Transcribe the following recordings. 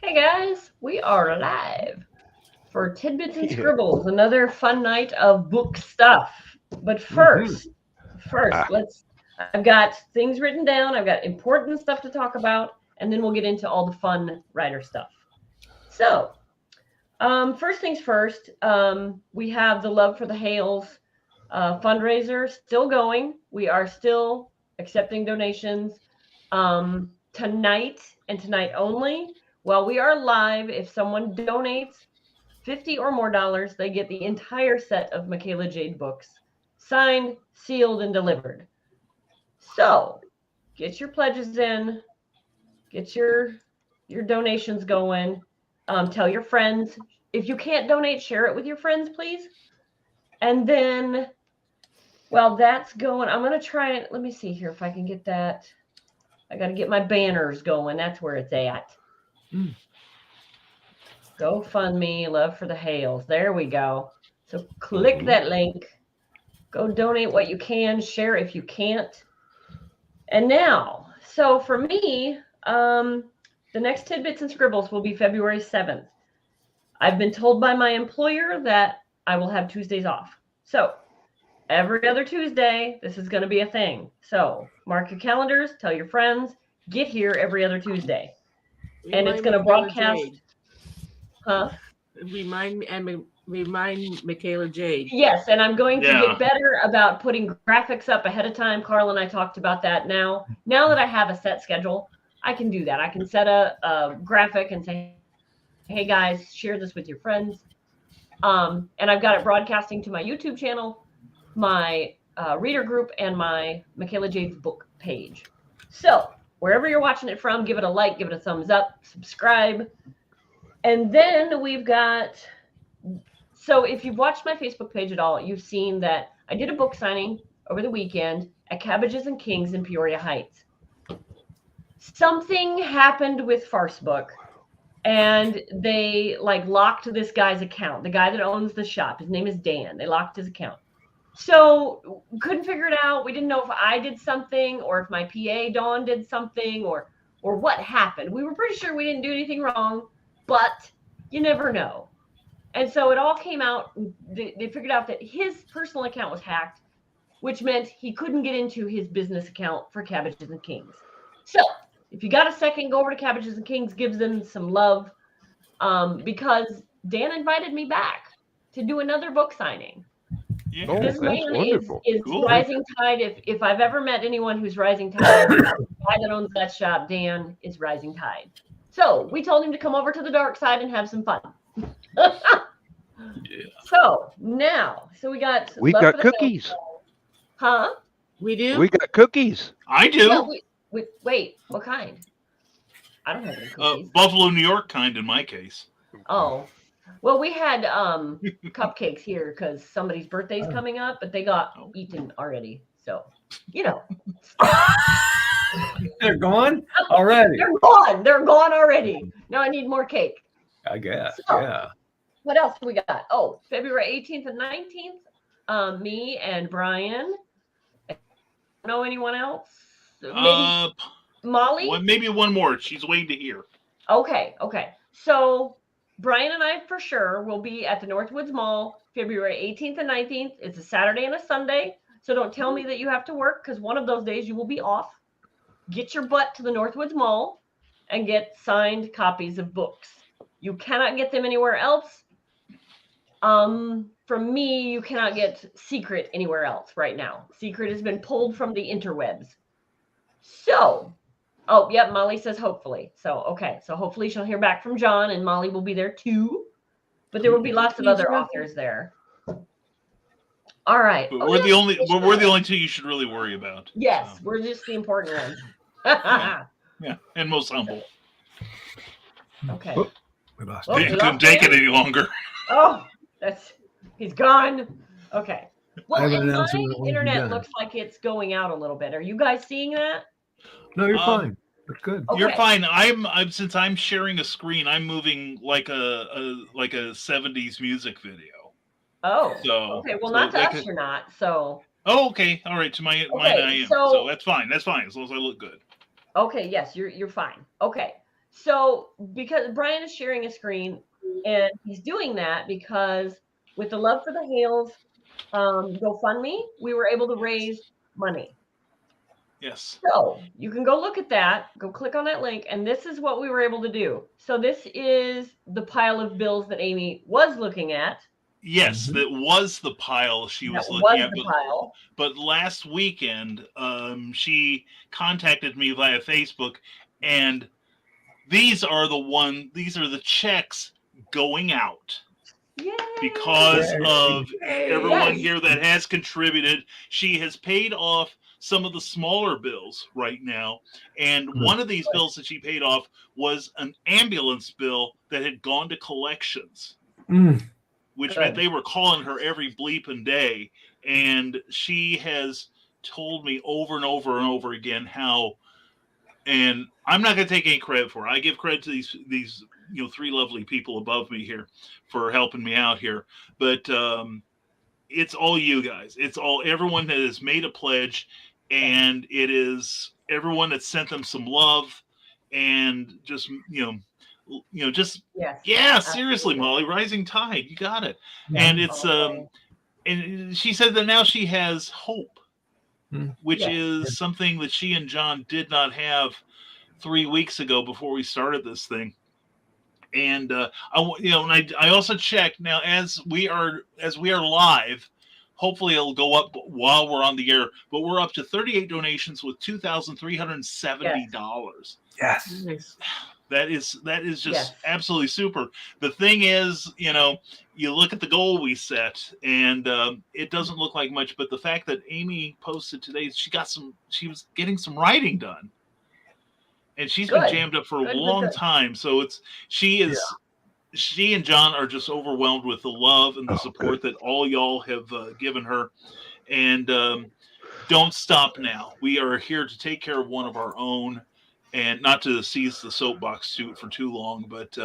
Hey guys, we are live for Tidbits and Yeah. Scribbles, another fun night of book stuff. But first, I've got things written down, I've got important stuff to talk about, and then we'll get into all the fun writer stuff. So, first things first, we have the Love for the Hales fundraiser still going. We are still accepting donations tonight and tonight only. While we are live, if someone donates 50 or more dollars, they get the entire set of Michaela Jade books, signed, sealed, and delivered. So get your pledges in, get your donations going. Tell your friends. If you can't donate, share it with your friends, please. And then, well, that's going. I'm gonna try it. Let me see here if I can get that. I got to get my banners going. That's where it's at. GoFundMe, Love for the Hales. There we go. So click that link. Go donate what you can. Share if you can't. And now, so for me, the next Tidbits and Scribbles will be February 7th. I've been told by my employer that I will have Tuesdays off. So every other Tuesday, this is going to be a thing. So mark your calendars, tell your friends, get here every other Tuesday. And it's going to broadcast. Huh? Remind Michaela Jade. Yes, and I'm going to get better about putting graphics up ahead of time. Carl and I talked about that now. Now that I have a set schedule, I can do that. I can set a graphic and say, hey guys, share this with your friends. And I've got it broadcasting to my YouTube channel, my reader group, and my Michaela Jade's book page. So wherever you're watching it from, give it a like, give it a thumbs up, subscribe. And then we've got, so if you've watched my Facebook page at all, you've seen that I did a book signing over the weekend at Cabbages and Kings in Peoria Heights. Something happened with Farce Book, and they locked this guy's account, the guy that owns the shop. His name is Dan. They locked his account. So couldn't figure it out. We didn't know if I did something or if my PA Dawn did something or what happened. We were pretty sure we didn't do anything wrong, but you never know. And so it all came out. They figured out that his personal account was hacked, which meant he couldn't get into his business account for Cabbages and Kings. So if you got a second, go over to Cabbages and Kings, give them some love, because Dan invited me back to do another book signing. Yeah. This man wonderful. is Cool. rising tide. If I've ever met anyone who's rising tide, the guy that owns that shop, Dan, is rising tide. So we told him to come over to the dark side and have some fun. So now, we got cookies. Huh? We do? We got cookies. I do. Yeah, wait, what kind? I don't have any cookies. Buffalo, New York kind in my case. Oh. Well, we had cupcakes here because somebody's birthday's coming up, but they got eaten already. So, They're gone already. They're gone already. Now I need more cake. I guess. So, yeah. What else do we got? Oh, February 18th and 19th. Me and Brian. Know anyone else? Maybe Molly? Maybe one more. She's waiting to hear. Okay. So Brian and I for sure will be at the Northwoods Mall February 18th and 19th. It's a Saturday and a Sunday. So don't tell me that you have to work, because one of those days you will be off. Get your butt to the Northwoods Mall and get signed copies of books. You cannot get them anywhere else. From me, you cannot get Secret anywhere else right now. Secret has been pulled from the interwebs. So, Molly says hopefully. So, okay. So hopefully she'll hear back from John, and Molly will be there too. But there will be lots of other authors there. All right. But we're the only two you should really worry about. Yes, we're just the important ones. Yeah, and most humble. Okay. We lost They couldn't take it any longer. Oh, he's gone. Okay. Well, I have an and my announcement when you're internet done. looks like it's going out a little bit. Are you guys seeing that? No, you're fine. That's good. Okay. You're fine. I'm since I'm sharing a screen, I'm moving like a 70s music video. Oh. So Okay. Well, not to us, you're not. So. Oh, okay. All right. To mine, I am. So that's fine. That's fine as long as I look good. Okay. Yes, you're fine. Okay. So because Brian is sharing a screen, and he's doing that because with the Love for the Hales GoFundMe, we were able to raise money. Yes. So you can go look at that, go click on that link, and this is what we were able to do. So this is the pile of bills that Amy was looking at. Yes, that was the pile she was That looking was at. the pile. But last weekend, she contacted me via Facebook, and these are the checks going out. Yay! Because of everyone Yes. here that has contributed. She has paid off some of the smaller bills right now. And one of these bills that she paid off was an ambulance bill that had gone to collections, which meant they were calling her every bleeping day. And she has told me over and over and over again how, and I'm not going to take any credit for it. I give credit to these three lovely people above me here for helping me out here. But it's all you guys. It's all everyone that has made a pledge, and it is everyone that sent them some love, and just just seriously, Molly, rising tide. You got it. And it's and she said that now she has hope, which is something that she and John did not have 3 weeks ago before we started this thing. And I also checked now as we are live. Hopefully it'll go up while we're on the air, but we're up to 38 donations with $2,370. Yes. Nice. That is just absolutely super. The thing is, you look at the goal we set, and it doesn't look like much. But the fact that Amy posted today, she was getting some writing done, and she's been jammed up for a long time. So she and John are just overwhelmed with the love and the support that all y'all have given her, and don't stop now. We are here to take care of one of our own. And not to seize the soapbox for too long, but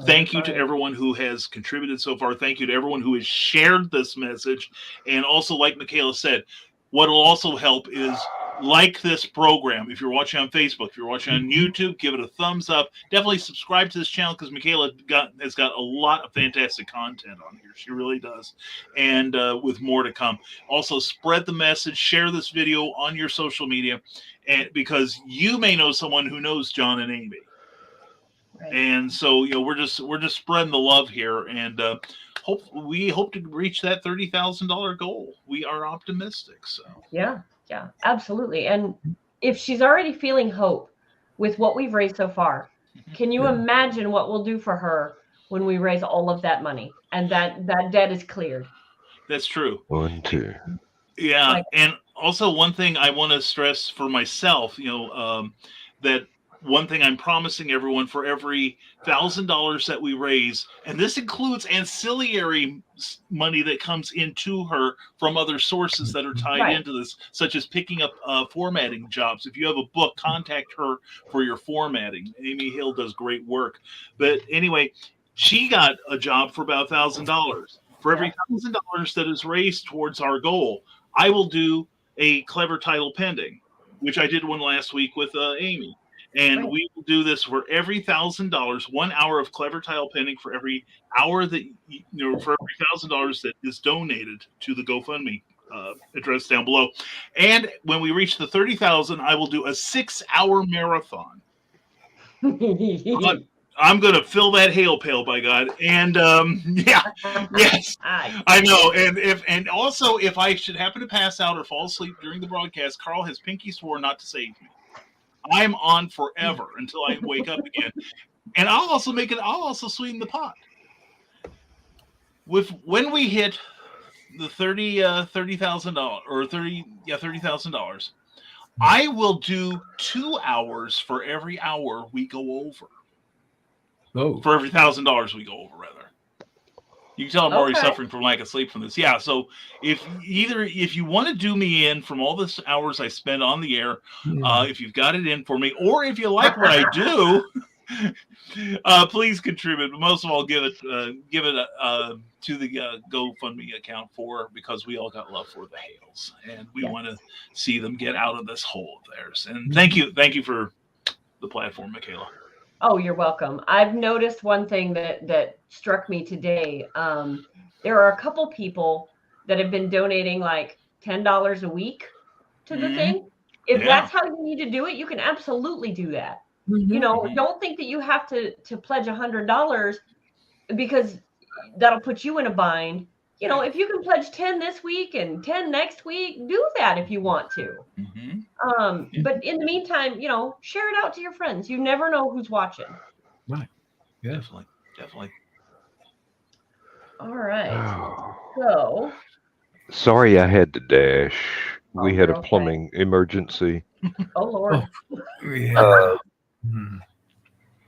thank you to everyone who has contributed so far. Thank you to everyone who has shared this message. And also, like Michaela said, what will also help is like this program. If you're watching on Facebook, if you're watching on YouTube, give it a thumbs up. Definitely subscribe to this channel because Michaela has got a lot of fantastic content on here. She really does. And with more to come. Also, spread the message. Share this video on your social media. And because you may know someone who knows John and Amy, and so we're just spreading the love here, and we hope to reach that $30,000 goal. We are optimistic. So yeah, absolutely. And if she's already feeling hope with what we've raised so far, can you imagine what we'll do for her when we raise all of that money and that debt is cleared? That's true. 1, 2. Yeah, and also one thing I want to stress for myself, that one thing I'm promising everyone for every $1,000 that we raise, and this includes ancillary money that comes into her from other sources that are tied into this, such as picking up formatting jobs. If you have a book, contact her for your formatting. Amy Hill does great work. But anyway, she got a job for about $1,000. For every $1,000 that is raised towards our goal, I will do a clever title pending, which I did one last week with Amy. And we will do this for every $1,000, 1 hour of clever title pending for every hour that, for every $1,000 that is donated to the GoFundMe address down below. And when we reach the 30,000, I will do a 6-hour marathon. I'm going to fill that hail pail, by God. And yes, I know. And also, if I should happen to pass out or fall asleep during the broadcast, Carl has pinky sworn not to save me. I'm on forever until I wake up again. And I'll also sweeten the pot. When we hit the $30,000, I will do 2 hours for every hour we go over. Oh. For every $1,000 we go over, rather. You can tell I'm already suffering from lack of sleep from this. Yeah, so if you want to do me in from all the hours I spend on the air, if you've got it in for me, or if you like what I do, please contribute. But most of all, give it to the GoFundMe account because we all got love for the Hales, and we want to see them get out of this hole of theirs. And thank you for the platform, Michaela. Oh, you're welcome. I've noticed one thing that struck me today. There are a couple people that have been donating like $10 a week to the thing. If Yeah. that's how you need to do it, you can absolutely do that. You know, don't think that you have to pledge $100 because that'll put you in a bind. You know, if you can pledge 10 this week and 10 next week, do that if you want to. But in the meantime, you know, share it out to your friends. You never know who's watching. Right. Yeah. Definitely. All right. So, Sorry, I had to dash. We had you're a okay. plumbing emergency. Oh Lord. Yeah.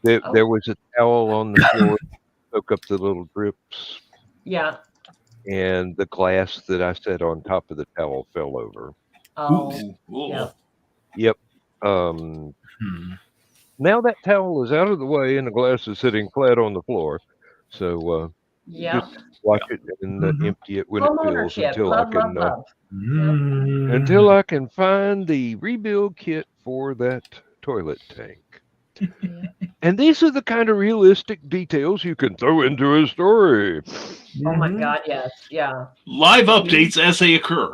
There was a towel on the floor, soak up the little drips, Yeah. and the glass that I set on top of the towel fell over. Oh. Ooh. Yeah. Yep. Now that towel is out of the way and the glass is sitting flat on the floor. So Yeah. just watch it and empty it when it Home fills ownership. until Love, I can love. until I can find the rebuild kit for that toilet tank. Yeah. And these are the kind of realistic details you can throw into a story. Oh my God, yes. Yeah. Live updates as they occur.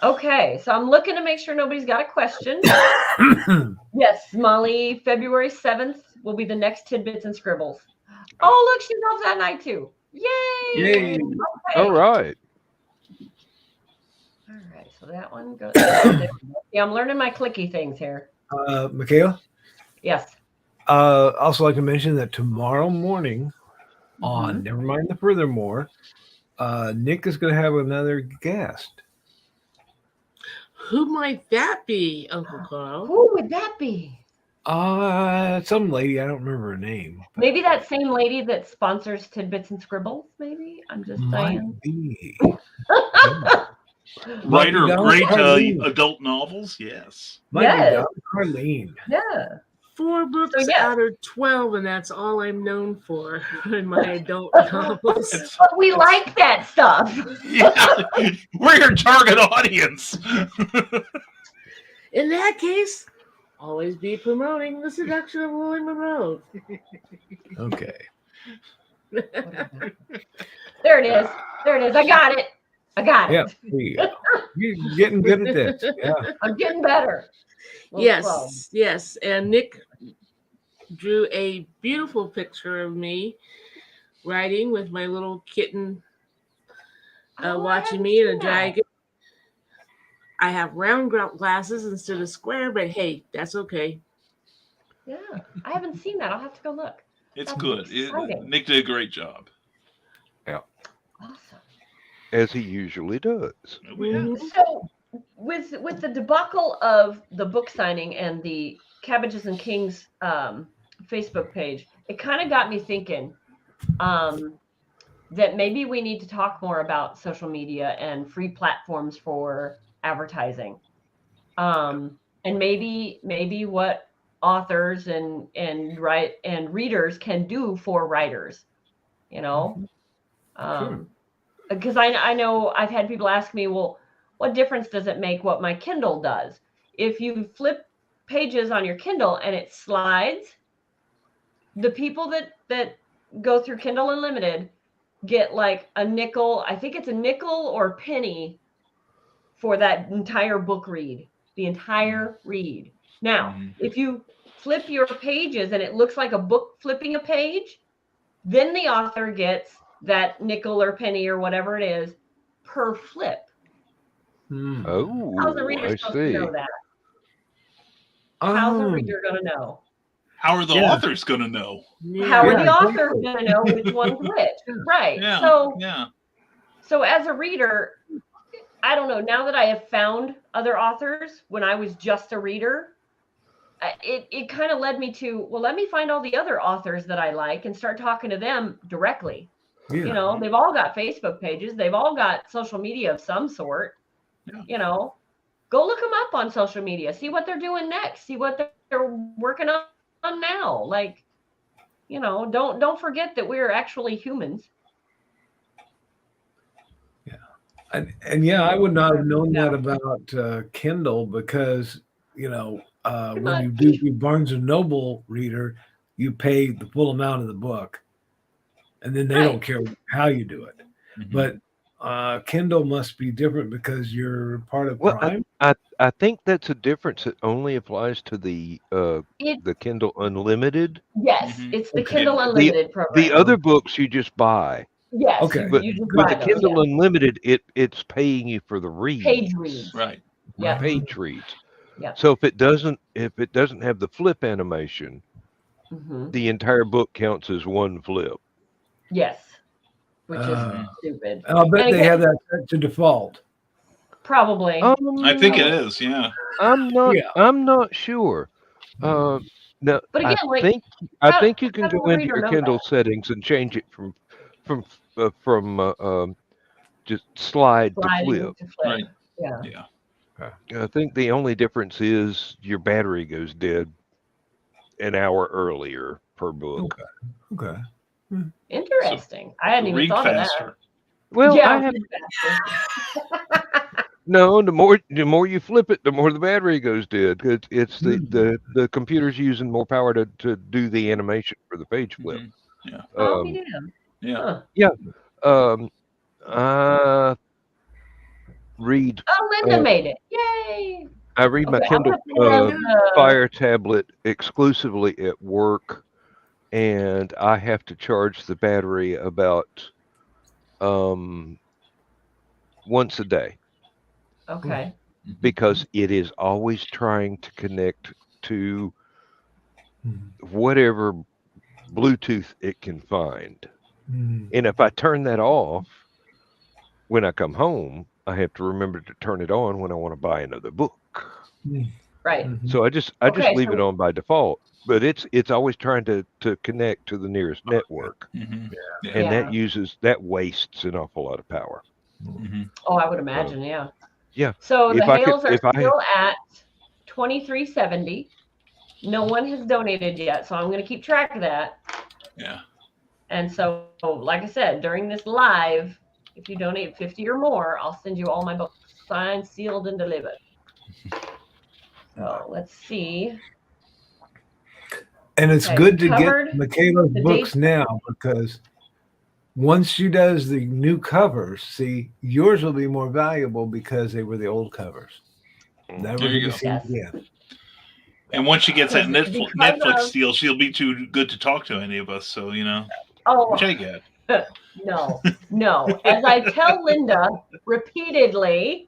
Okay, so I'm looking to make sure nobody's got a question. Yes, Molly, February 7th will be the next Tidbits and Scribbles. Oh, look, she's off that night too. Yay! Yay. Okay. All right. All right, so that one goes. Yeah, I'm learning my clicky things here. Michaela? Yes. Also like to mention that tomorrow morning on Never Mind the Furthermore, Nick is going to have another guest. Who might that be, Uncle Carl? Who would that be? Some lady, I don't remember her name. Maybe that same lady that sponsors Tidbits and Scribbles, maybe? I'm just saying. Might be. Writer of great Carlene. adult novels, yes. Might be Donna Carlene. Yeah. 4 books So, yeah. out of 12, and that's all I'm known for in my adult novels. But we like that stuff. Yeah, we're your target audience. In that case, always be promoting The Seduction of William Monroe. Okay. There it is. There it is. I got it. Yeah, there you go. You're getting good at this. Yeah. I'm getting better. Yes. And Nick drew a beautiful picture of me writing with my little kitten watching me in a dragon. I have round glasses instead of square, but hey, that's okay. Yeah, I haven't seen that. I'll have to go look. It's good. Nick did a great job. Yeah. Awesome. As he usually does. So with the debacle of the book signing and the Cabbages and Kings Facebook page, it kind of got me thinking that maybe we need to talk more about social media and free platforms for advertising, and maybe what authors and readers can do for writers, you know. Because I know I've had people ask me, well, what difference does it make what my Kindle does? If you flip pages on your Kindle and it slides, the people that go through Kindle Unlimited get like a nickel. I think it's a nickel or a penny for that entire book read, the entire read. Now, if you flip your pages and it looks like a book flipping a page, then the author gets that nickel or penny or whatever it is per flip. Oh, how's the reader supposed to know that? How's the reader going to know? How are the authors going to know? How are the authors going to know which one's which? Right. Yeah. So as a reader, I don't know. Now that I have found other authors, when I was just a reader, it kind of led me to, well, let me find all the other authors that I like and start talking to them directly. Yeah. You know, they've all got Facebook pages. They've all got social media of some sort. Yeah. You know, go look them up on social media. See what they're doing next. See what they're working on now. Like, you know, don't forget that we're actually humans. Yeah. And yeah, I would not have known that about Kindle because, you know, when you do your Barnes and Noble reader, you pay the full amount of the book, and then they don't care how you do it. But Kindle must be different because you're part of Prime. I think that's a difference that only applies to the Kindle Unlimited. Yes, it's the Kindle Unlimited program. The other books you just buy. Yes, okay. But you just with buy the Kindle those, Unlimited, it's paying you for the reads. page reads. Right. Yeah. Page reads. Yeah. So if it doesn't have the flip animation, the entire book counts as one flip. Yes, which is stupid. And I'll bet they have that set to default. Probably. I think it is. Yeah. I'm not sure. No, But again, I think you can go into your Kindle settings and change it from just slide to flip. Right. Yeah. I think the only difference is your battery goes dead an hour earlier per book. Okay. Interesting. I hadn't even thought of that. Well, yeah, I have. No, the more you flip it, the more the battery goes dead. It's the computer's using more power to do the animation for the page flip. Yeah. Yeah. I read. Oh, Linda made it! Yay! I read my Kindle Fire tablet exclusively at work, and I have to charge the battery about once a day. Okay. Because it is always trying to connect to whatever Bluetooth it can find. And if I turn that off when I come home, I have to remember to turn it on when I want to buy another book. Right. So I just leave it on by default. But it's always trying to connect to the nearest network. And that wastes an awful lot of power. Oh, I would imagine, yeah. Yeah. So the hales are still at $23.70. No one has donated yet, so I'm going to keep track of that. Yeah. And so, like I said, during this live, if you donate 50 or more, I'll send you all my books signed, sealed, and delivered. So let's see. And it's good to get Michaela's books now, because once she does the new covers, see, yours will be more valuable because they were the old covers. Never there you go. Again. And once she gets that Netflix deal, she'll be too good to talk to any of us. So, which I get. No. As I tell Linda repeatedly,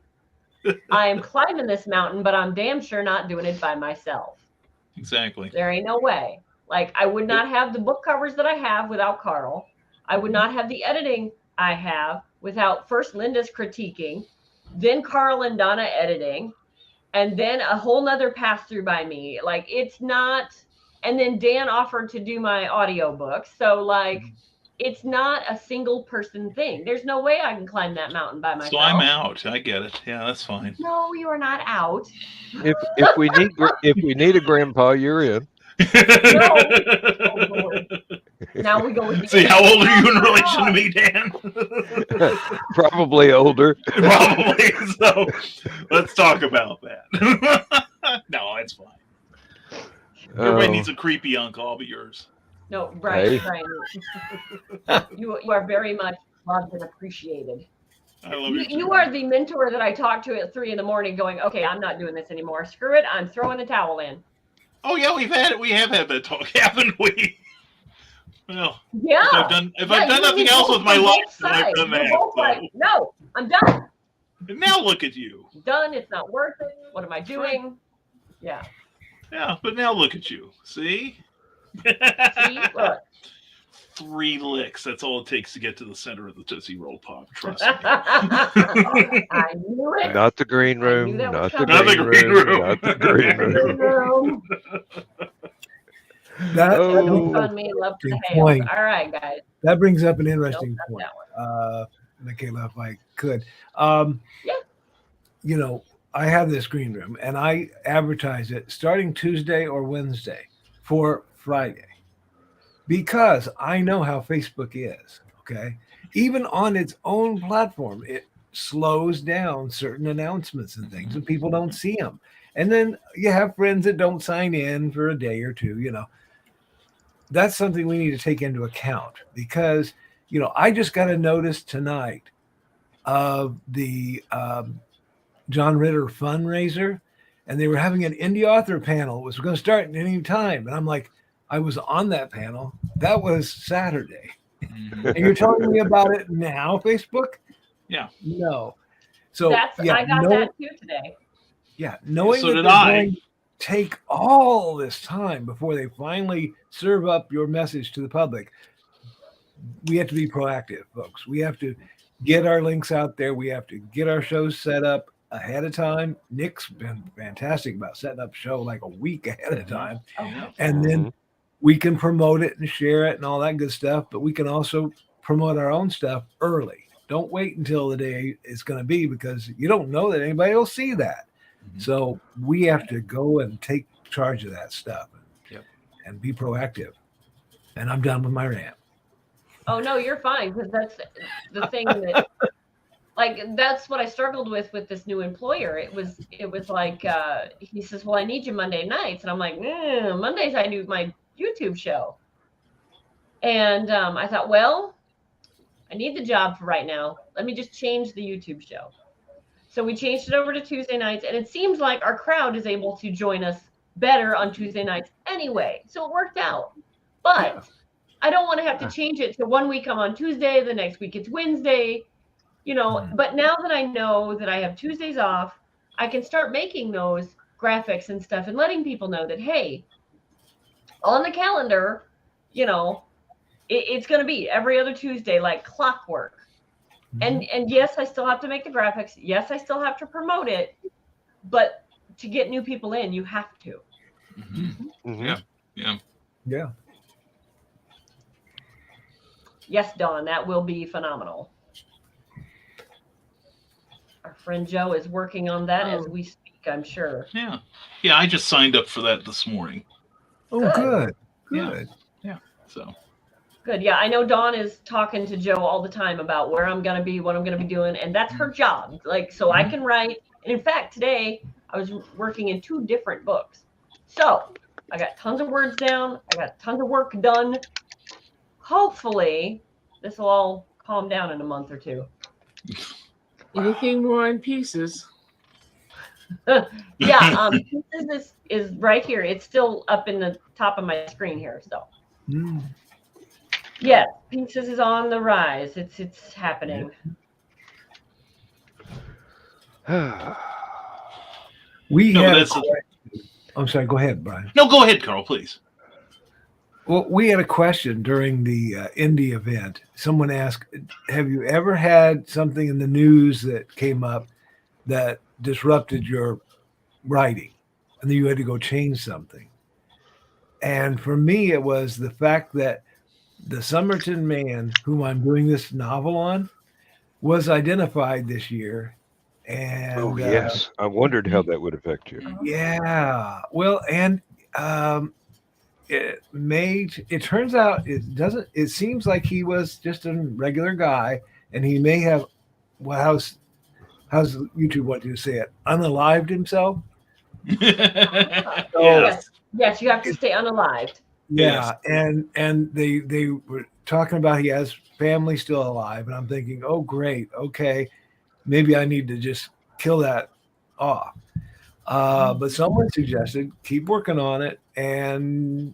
I am climbing this mountain, but I'm damn sure not doing it by myself. Exactly. There ain't no way. Like, I would not have the book covers that I have without Carl. I would not have the editing I have without first Linda's critiquing, then Carl and Donna editing, and then a whole nother pass through by me. Like, it's not, and then Dan offered to do my audiobooks. So like, it's not a single person thing. There's no way I can climb that mountain by myself. So I'm out. I get it. Yeah, that's fine. No, you are not out. If we need a grandpa, you're in. No. Oh, Lord. Now we go with See, how old are you in relation to me, Dan? Probably older. Probably. So let's talk about that. No, it's fine. Everybody needs a creepy uncle. I'll be yours. No, Brian. You are very much loved and appreciated. I love you. You are the mentor that I talk to at 3 a.m. going, okay, I'm not doing this anymore. Screw it. I'm throwing the towel in. Oh yeah, we have had that talk, haven't we? Well, yeah. If I've done nothing else with my life, then I've done that. So. No, I'm done. And now look at you. Done. It's not worth it. What am I doing? Right. Yeah. Yeah, but now look at you. See? See? Look. 3 licks. That's all it takes to get to the center of the Tootsie Roll Pop. Trust me. I knew it. Not the green room. Not the green room. Not the green room. Don't fund me. Love to the hales. All right, guys. That brings up an interesting point. Michaela, if I could. Yeah. I have this green room and I advertise it starting Tuesday or Wednesday for Friday, because I know how Facebook is. Okay. Even on its own platform, it slows down certain announcements and things and people don't see them. And then you have friends that don't sign in for a day or two, That's something we need to take into account because, I just got a notice tonight of the John Ritter fundraiser, and they were having an indie author panel. It was going to start at any time. And I'm like, I was on that panel. That was Saturday. And you're telling me about it now, Facebook? Yeah. No. So I got that too today. Yeah. Knowing So that did they're I. going to take all this time before they finally serve up your message to the public, we have to be proactive, folks. We have to get our links out there. We have to get our shows set up ahead of time. Nick's been fantastic about setting up a show like a week ahead of time. Okay. And then we can promote it and share it and all that good stuff, but we can also promote our own stuff early. Don't wait until the day it's going to be because you don't know that anybody will see that. So we have to go and take charge of that stuff and be proactive. And I'm done with my rant. Oh no, you're fine because that's the thing that, like, that's what I struggled with this new employer. It was like he says, "Well, I need you Monday nights," and I'm like, Mondays I do my YouTube show, and I thought, well, I need the job for right now. Let me just change the YouTube show. So we changed it over to Tuesday nights, and it seems like our crowd is able to join us better on Tuesday nights anyway. So it worked out. But I don't want to have to change it to 1 week I'm on Tuesday, the next week it's Wednesday, But now that I know that I have Tuesdays off, I can start making those graphics and stuff and letting people know that, hey, on the calendar, it's going to be every other Tuesday, like clockwork. And yes, I still have to make the graphics. Yes, I still have to promote it. But to get new people in, you have to. Yeah. Yes, Dawn, that will be phenomenal. Our friend Joe is working on that as we speak, I'm sure. Yeah. I just signed up for that this morning. Oh, good. Yeah. So. Good. Yeah, I know Dawn is talking to Joe all the time about where I'm going to be, what I'm going to be doing, and that's her job. Like, so I can write. And in fact, today I was working in 2 different books. So I got tons of words down. I got tons of work done. Hopefully this will all calm down in a month or 2. Anything more on Pieces? Pieces is right here. It's still up in the top of my screen here. So. Yeah, Pieces is on the rise. It's happening. I'm sorry. Go ahead, Brian. No, go ahead, Carl, please. Well, we had a question during the indie event. Someone asked, have you ever had something in the news that came up that disrupted your writing and then you had to go change something? And for me, it was the fact that the Somerton man, whom I'm doing this novel on, was identified this year. And yes, I wondered how that would affect you. Yeah, well, and it turns out it doesn't. It seems like he was just a regular guy, and he may have, well, how's YouTube want you to say it, unalived himself. Yes, you have to stay unalived. Yeah, and they were talking about he has family still alive, and I'm thinking, oh great, okay, maybe I need to just kill that off. But someone suggested keep working on it, and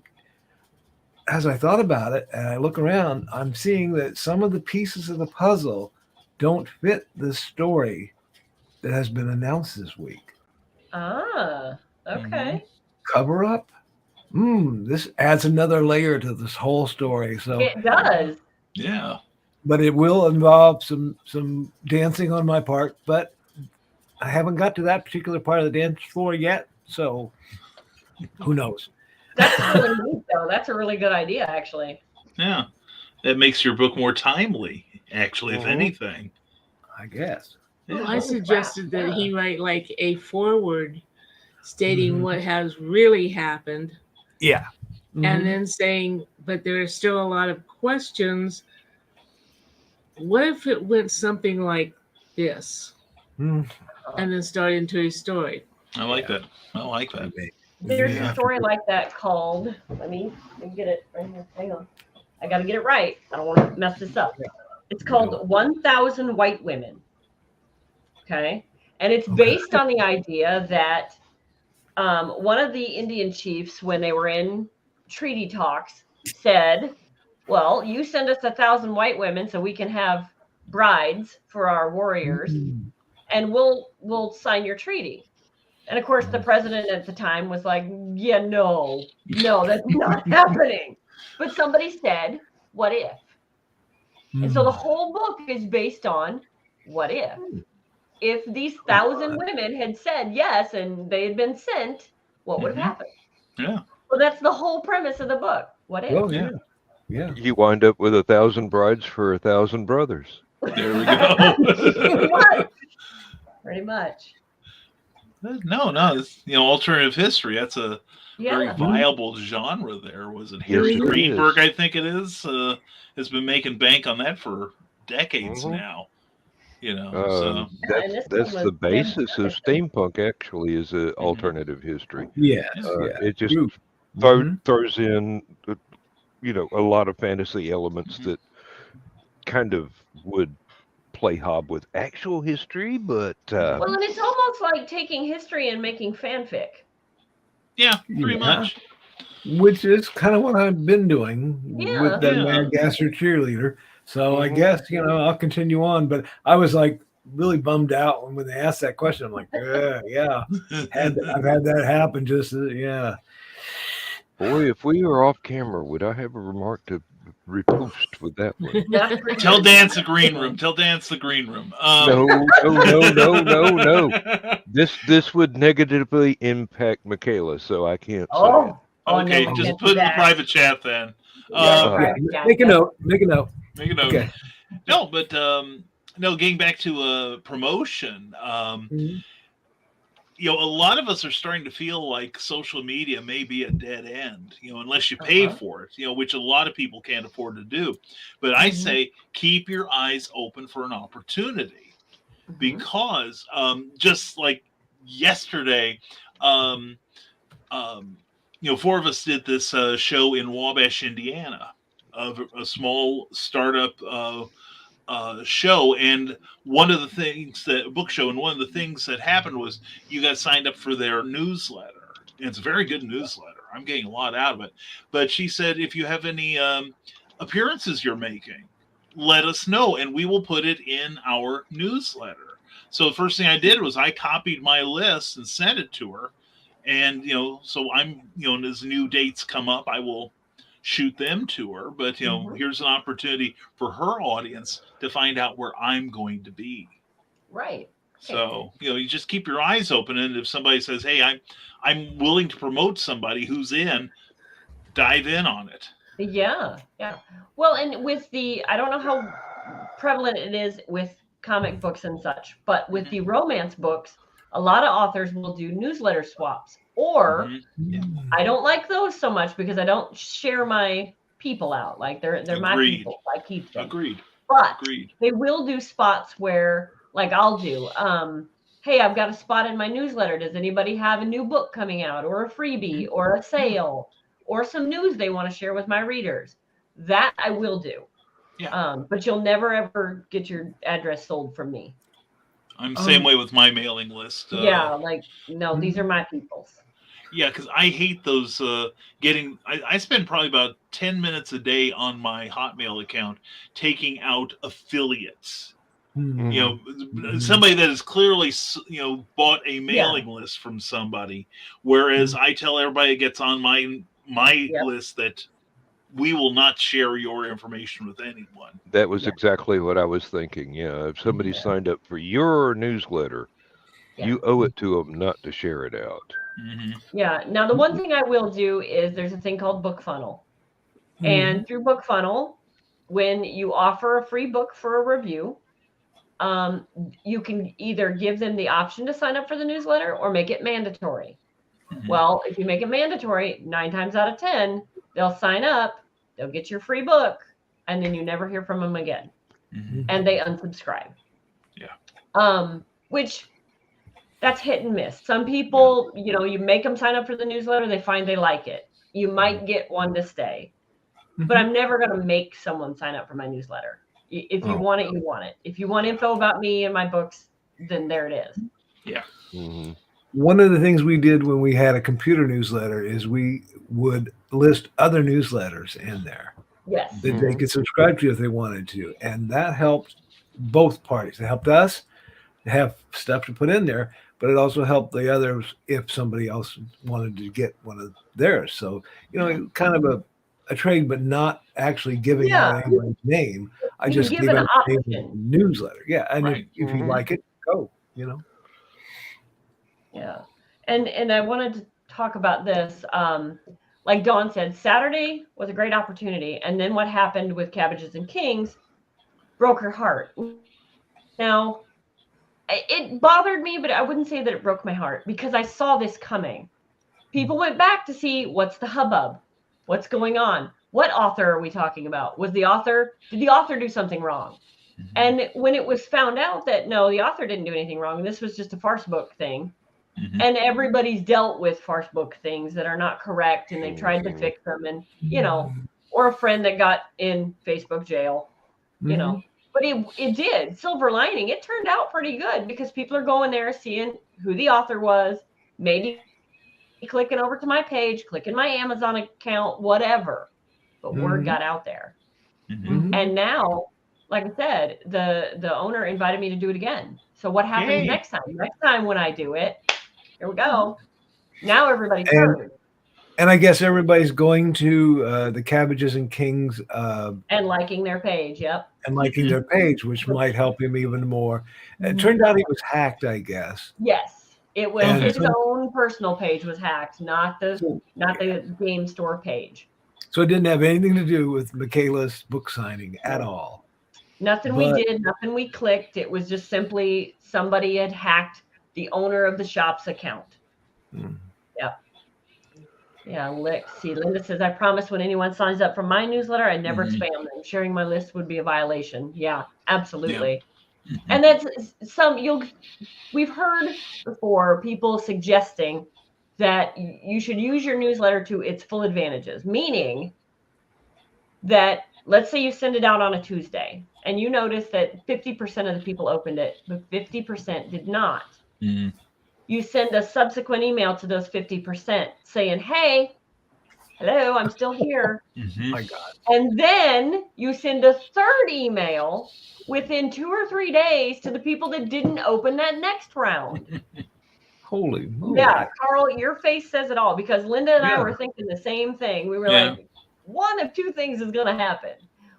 as I thought about it and I look around, I'm seeing that some of the pieces of the puzzle don't fit the story that has been announced this week. Okay. Cover up. This adds another layer to this whole story. So it does. Yeah. But it will involve some dancing on my part, but I haven't got to that particular part of the dance floor yet, so who knows? That's really neat, though. That's a really good idea, actually. Yeah. That makes your book more timely, actually, if anything. I guess. Well, I suggested that he write like a foreword stating what has really happened. Yeah. And then saying, but there are still a lot of questions. What if it went something like this? And then start into a story. I like that. I like that. There's a story like that called, let me get it right here. Hang on. I got to get it right. I don't want to mess this up. It's called 1,000 White Women. Okay. And it's based on the idea that one of the Indian chiefs, when they were in treaty talks, said, well, you send us 1,000 white women so we can have brides for our warriors, and we'll sign your treaty. And of course, the president at the time was like, yeah, no, that's not happening. But somebody said, what if? And so the whole book is based on what if. If these 1,000 women had said yes and they had been sent, what would have happened? Yeah. Well, that's the whole premise of the book. What if? Well, yeah. You wind up with 1,000 brides for 1,000 brothers. There we go. Pretty much. No, it's, alternative history. That's a very viable genre there. Was it Harry Greenberg? I think it is. Has been making bank on that for decades now. So that's the basis of steampunk. Actually, is an alternative history. It just throws in, a lot of fantasy elements that kind of would play hob with actual history, but well, and it's almost like taking history and making fanfic. Yeah, pretty much. Which is kind of what I've been doing with the Mad Gasser cheerleader. So I guess I'll continue on. But I was like really bummed out when they asked that question. I'm like, yeah, I've had that happen. Just Boy, if we were off camera, would I have a remark to repost with that one? Tell Dance the green room. Tell Dance the green room. No. This would negatively impact Michaela, so I can't say it. Okay, just put it in the private chat then. Make a note. Okay. No, but getting back to promotion, a lot of us are starting to feel like social media may be a dead end, unless you pay for it, which a lot of people can't afford to do. But I say keep your eyes open for an opportunity, because just like yesterday, four of us did this show in Wabash, Indiana, of a small startup show, and one of the things that happened was you got signed up for their newsletter. And it's a very good newsletter. I'm getting a lot out of it. But she said, if you have any appearances you're making, let us know, and we will put it in our newsletter. So the first thing I did was I copied my list and sent it to her. And, so I'm, as new dates come up, I will shoot them to her. But, here's an opportunity for her audience to find out where I'm going to be. Right. So, you just keep your eyes open. And if somebody says, hey, I'm willing to promote somebody who's in, dive in on it. Yeah. Well, and I don't know how prevalent it is with comic books and such, but with the romance books, a lot of authors will do newsletter swaps, or I don't like those so much because I don't share my people out. Like they're my people. I keep them. But they will do spots where, like I'll do, hey, I've got a spot in my newsletter. Does anybody have a new book coming out, or a freebie, or a sale, or some news they want to share with my readers? That I will do. Yeah. But you'll never ever get your address sold from me. I'm the same way with my mailing list. These are my people's. Yeah, because I hate those I spend probably about 10 minutes a day on my Hotmail account taking out affiliates. Somebody that has clearly, bought a mailing list from somebody. Whereas I tell everybody that gets on my list that we will not share your information with anyone. That was exactly what I was thinking. Yeah, if somebody signed up for your newsletter, you owe it to them not to share it out. Yeah. Now, the one thing I will do is there's a thing called BookFunnel. And through BookFunnel, when you offer a free book for a review, you can either give them the option to sign up for the newsletter or make it mandatory. Well, if you make it mandatory, 9 times out of 10, they'll sign up, they'll get your free book, and then you never hear from them again. And they unsubscribe. Yeah. Which that's hit and miss. Some people, you know, you make them sign up for the newsletter, they find they like it. You might get one to stay, but I'm never going to make someone sign up for my newsletter. If you want it, you want it. If you want info about me and my books, then there it is. Yeah. Mm-hmm. One of the things we did when we had a computer newsletter is we would list other newsletters in there. Yes. That they could subscribe to if they wanted to. And that helped both parties. It helped us have stuff to put in there, but it also helped the others if somebody else wanted to get one of theirs. So, you know, kind of a trade, but not actually giving out anyone's name. I You just give gave an out the option. name of the newsletter. Yeah. And if you like it, go, you know. Yeah. And I wanted to talk about this. Like Dawn said, Saturday was a great opportunity. And then what happened with Cabbages and Kings broke her heart. Now, it bothered me, but I wouldn't say that it broke my heart because I saw this coming. People went back to see what's the hubbub, what's going on, what author are we talking about? Did the author do something wrong? And when it was found out that no, the author didn't do anything wrong, this was just a farce book thing, and everybody's dealt with farce book things that are not correct, and they've tried to fix them, and you know, or a friend that got in Facebook jail, you know. But it did. Silver lining, it turned out pretty good because people are going there, seeing who the author was, maybe clicking over to my page, clicking my Amazon account, whatever. But word got out there. And now, like I said, the owner invited me to do it again. So what happens next time? Next time when I do it, here we go. Now everybody's heard. And I guess everybody's going to the Cabbages and Kings and liking their page. Yep. And liking their page, which might help him even more. It turned out he was hacked, I guess. Yes, it was his own personal page was hacked, not the game store page. So it didn't have anything to do with Michaela's book signing at all. Nothing we did, nothing we clicked. It was just simply somebody had hacked the owner of the shop's account. Yep. Yeah, Linda says, I promise when anyone signs up for my newsletter, I never spam them. Sharing my list would be a violation. Yeah, absolutely. Yeah. And that's we've heard before people suggesting that you should use your newsletter to its full advantages, meaning that let's say you send it out on a Tuesday and you notice that 50% of the people opened it, but 50% did not. You send a subsequent email to those 50% saying, hey, hello, I'm still here. My God. And then you send a third email within 2 or 3 days to the people that didn't open that next round. Holy moly. Yeah, Carl, your face says it all because Linda and I were thinking the same thing. We were like, one of two things is going to happen.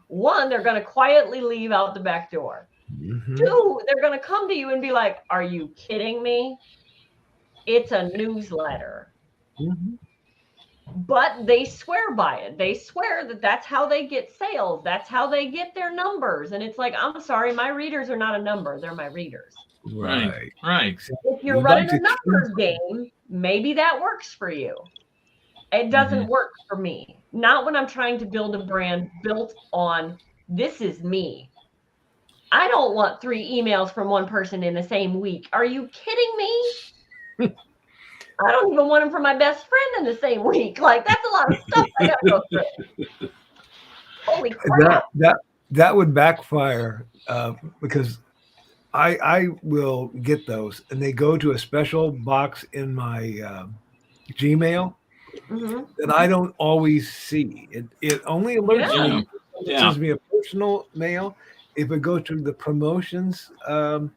One, they're going to quietly leave out the back door. Two, they're going to come to you and be like, are you kidding me? It's a newsletter. But they swear by it. They swear that that's how they get sales. That's how they get their numbers. And it's like, I'm sorry, my readers are not a number. They're my readers. Right. If you're running a numbers game, maybe that works for you. It doesn't work for me. Not when I'm trying to build a brand built on this is me. I don't want 3 emails from one person in the same week. Are you kidding me? I don't even want them from my best friend in the same week. Like, that's a lot of stuff I got to go through. Holy crap. That would backfire because I will get those and they go to a special box in my Gmail that I don't always see. It only alerts me. It sends me a personal mail. If it goes to the promotions file,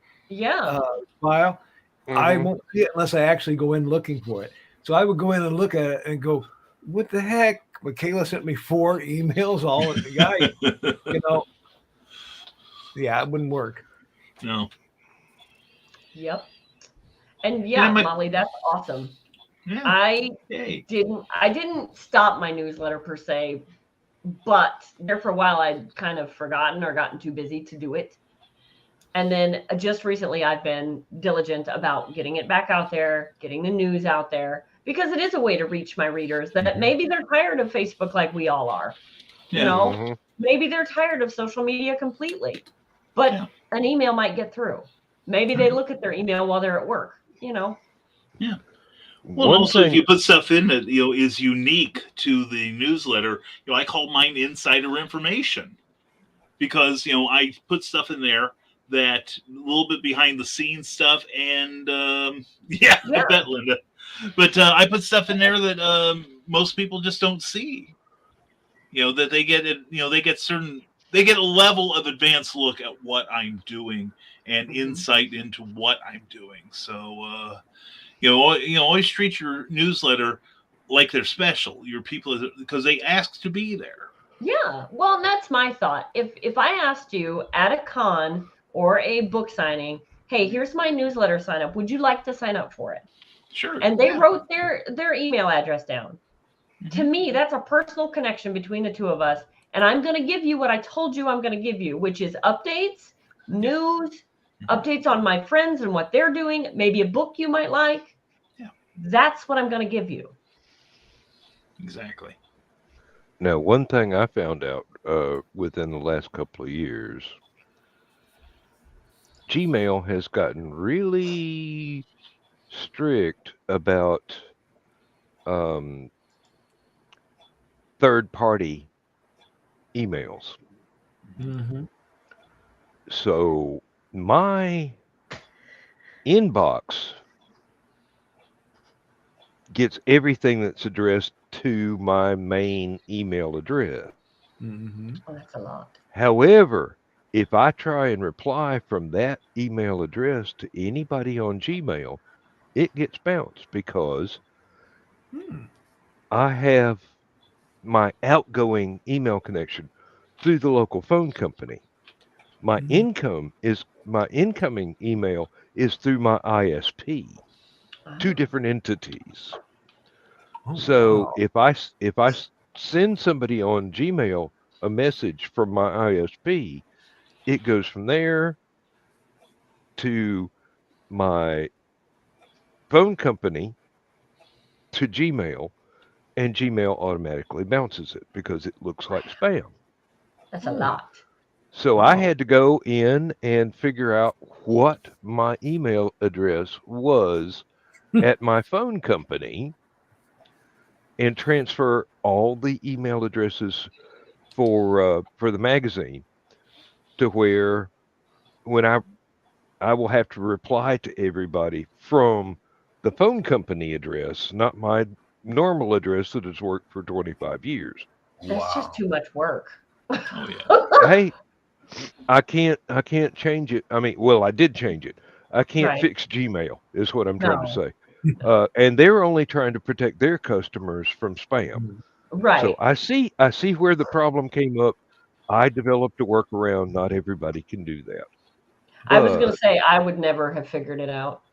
I won't see it unless I actually go in looking for it. So I would go in and look at it and go, what the heck? Michaela sent me 4 emails all at the guy. You know, it wouldn't work. No. Yep. And Molly, that's awesome. Yeah. I didn't stop my newsletter per se, but there for a while I'd kind of forgotten or gotten too busy to do it. And then just recently I've been diligent about getting it back out there, getting the news out there, because it is a way to reach my readers that maybe they're tired of Facebook like we all are. You know, maybe they're tired of social media completely, but an email might get through. Maybe they look at their email while they're at work. Yeah. Well, also, if you put stuff in that is unique to the newsletter, I call mine insider information, because I put stuff in there that a little bit behind the scenes stuff, and I bet, Linda. But I put stuff in there that most people just don't see. That they get it. They get a level of advanced look at what I'm doing and insight into what I'm doing. So. Always treat your newsletter like they're special. Your people, because they ask to be there. Yeah, well, that's my thought. If I asked you at a con or a book signing, hey, here's my newsletter sign up. Would you like to sign up for it? Sure. And they wrote their email address down. To me, that's a personal connection between the two of us. And I'm going to give you what I told you I'm going to give you, which is updates, news, updates on my friends and what they're doing, maybe a book you might like. Yeah. That's what I'm going to give you. Exactly. Now, one thing I found out within the last couple of years, Gmail has gotten really strict about third-party emails. So my inbox gets everything that's addressed to my main email address. Oh, that's a lot. However, if I try and reply from that email address to anybody on Gmail, it gets bounced because I have my outgoing email connection through the local phone company. My incoming email is through my ISP, two different entities. So if I send somebody on Gmail a message from my ISP, it goes from there to my phone company to Gmail, and Gmail automatically bounces it because it looks like spam. That's a lot. So I had to go in and figure out what my email address was at my phone company and transfer all the email addresses for the magazine to where when I will have to reply to everybody from the phone company address, not my normal address that has worked for 25 years. That's just too much work. Oh yeah. Hey, I can't change it. I mean, well, I did change it. I can't fix Gmail is what I'm trying to say. And they're only trying to protect their customers from spam. Right. So I see where the problem came up. I developed a workaround. Not everybody can do that. I was going to say I would never have figured it out.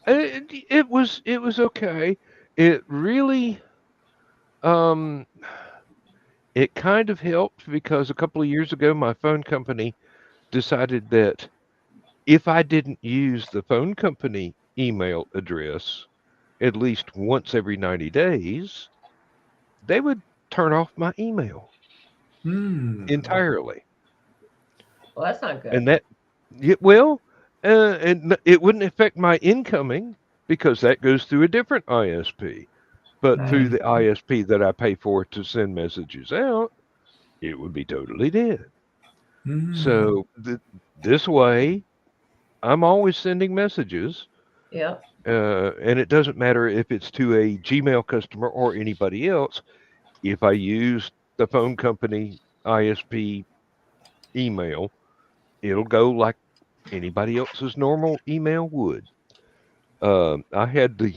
It was okay. It really it kind of helped because a couple of years ago my phone company decided that if I didn't use the phone company email address at least once every 90 days, they would turn off my email entirely. Well, that's not good. And and it wouldn't affect my incoming because that goes through a different ISP. But through the ISP that I pay for to send messages out, it would be totally dead. So this way, I'm always sending messages. Yeah. And it doesn't matter if it's to a Gmail customer or anybody else. If I use the phone company ISP email, it'll go like anybody else's normal email would. I had the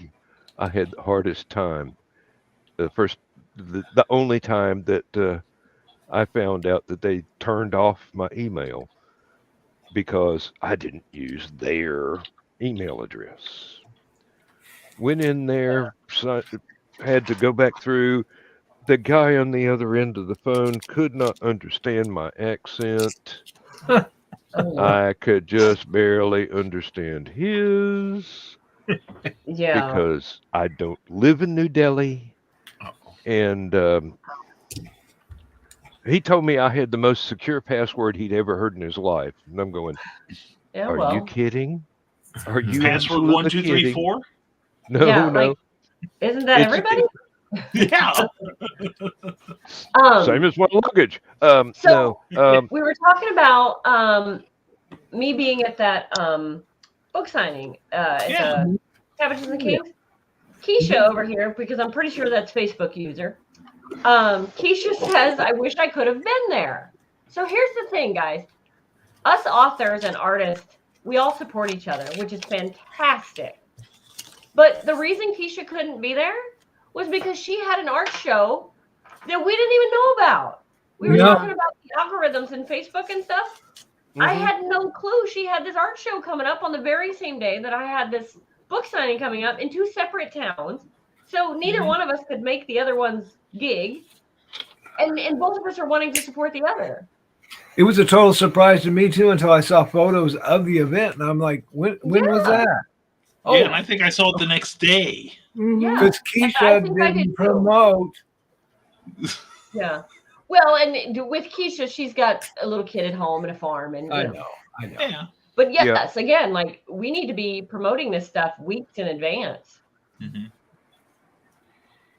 hardest time. The only time that I found out that they turned off my email because I didn't use their email address. Went in there, had to go back through. The guy on the other end of the phone could not understand my accent. I could just barely understand his. Yeah. Because I don't live in New Delhi. And he told me I had the most secure password he'd ever heard in his life. And I'm going, are you kidding? Are you Password absolutely 1 2 3 kidding? 4? No, Yeah, no. like, isn't that It's- everybody? Yeah. Same as my luggage. So No. we were talking about me being at that book signing at Yeah. the Cabbages and Kings. Keisha over here, because I'm pretty sure that's Facebook user. Keisha says, I wish I could have been there. So here's the thing, guys. Us authors and artists, we all support each other, which is fantastic. But the reason Keisha couldn't be there was because she had an art show that we didn't even know about. We were talking about the algorithms in Facebook and stuff. I had no clue she had this art show coming up on the very same day that I had this book signing coming up in 2 separate towns. So neither one of us could make the other one's gig. And both of us are wanting to support the other. It was a total surprise to me too until I saw photos of the event, and I'm like, when was that? Oh, yeah, and I think I saw it the next day. Yeah, because Keisha didn't promote. Yeah, well, and with Keisha, she's got a little kid at home and a farm, and I know. Yeah. But yes, again, like we need to be promoting this stuff weeks in advance.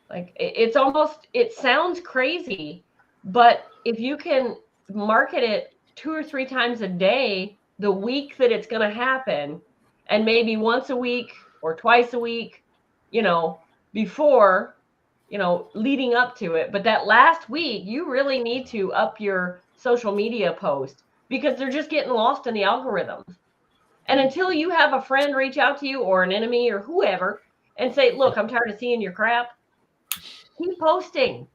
Like it's almost, it sounds crazy, but if you can market it 2 or 3 times a day, the week that it's going to happen, and maybe once a week or twice a week, before, leading up to it. But that last week, you really need to up your social media post because they're just getting lost in the algorithms. And until you have a friend reach out to you or an enemy or whoever and say, look, I'm tired of seeing your crap, keep posting.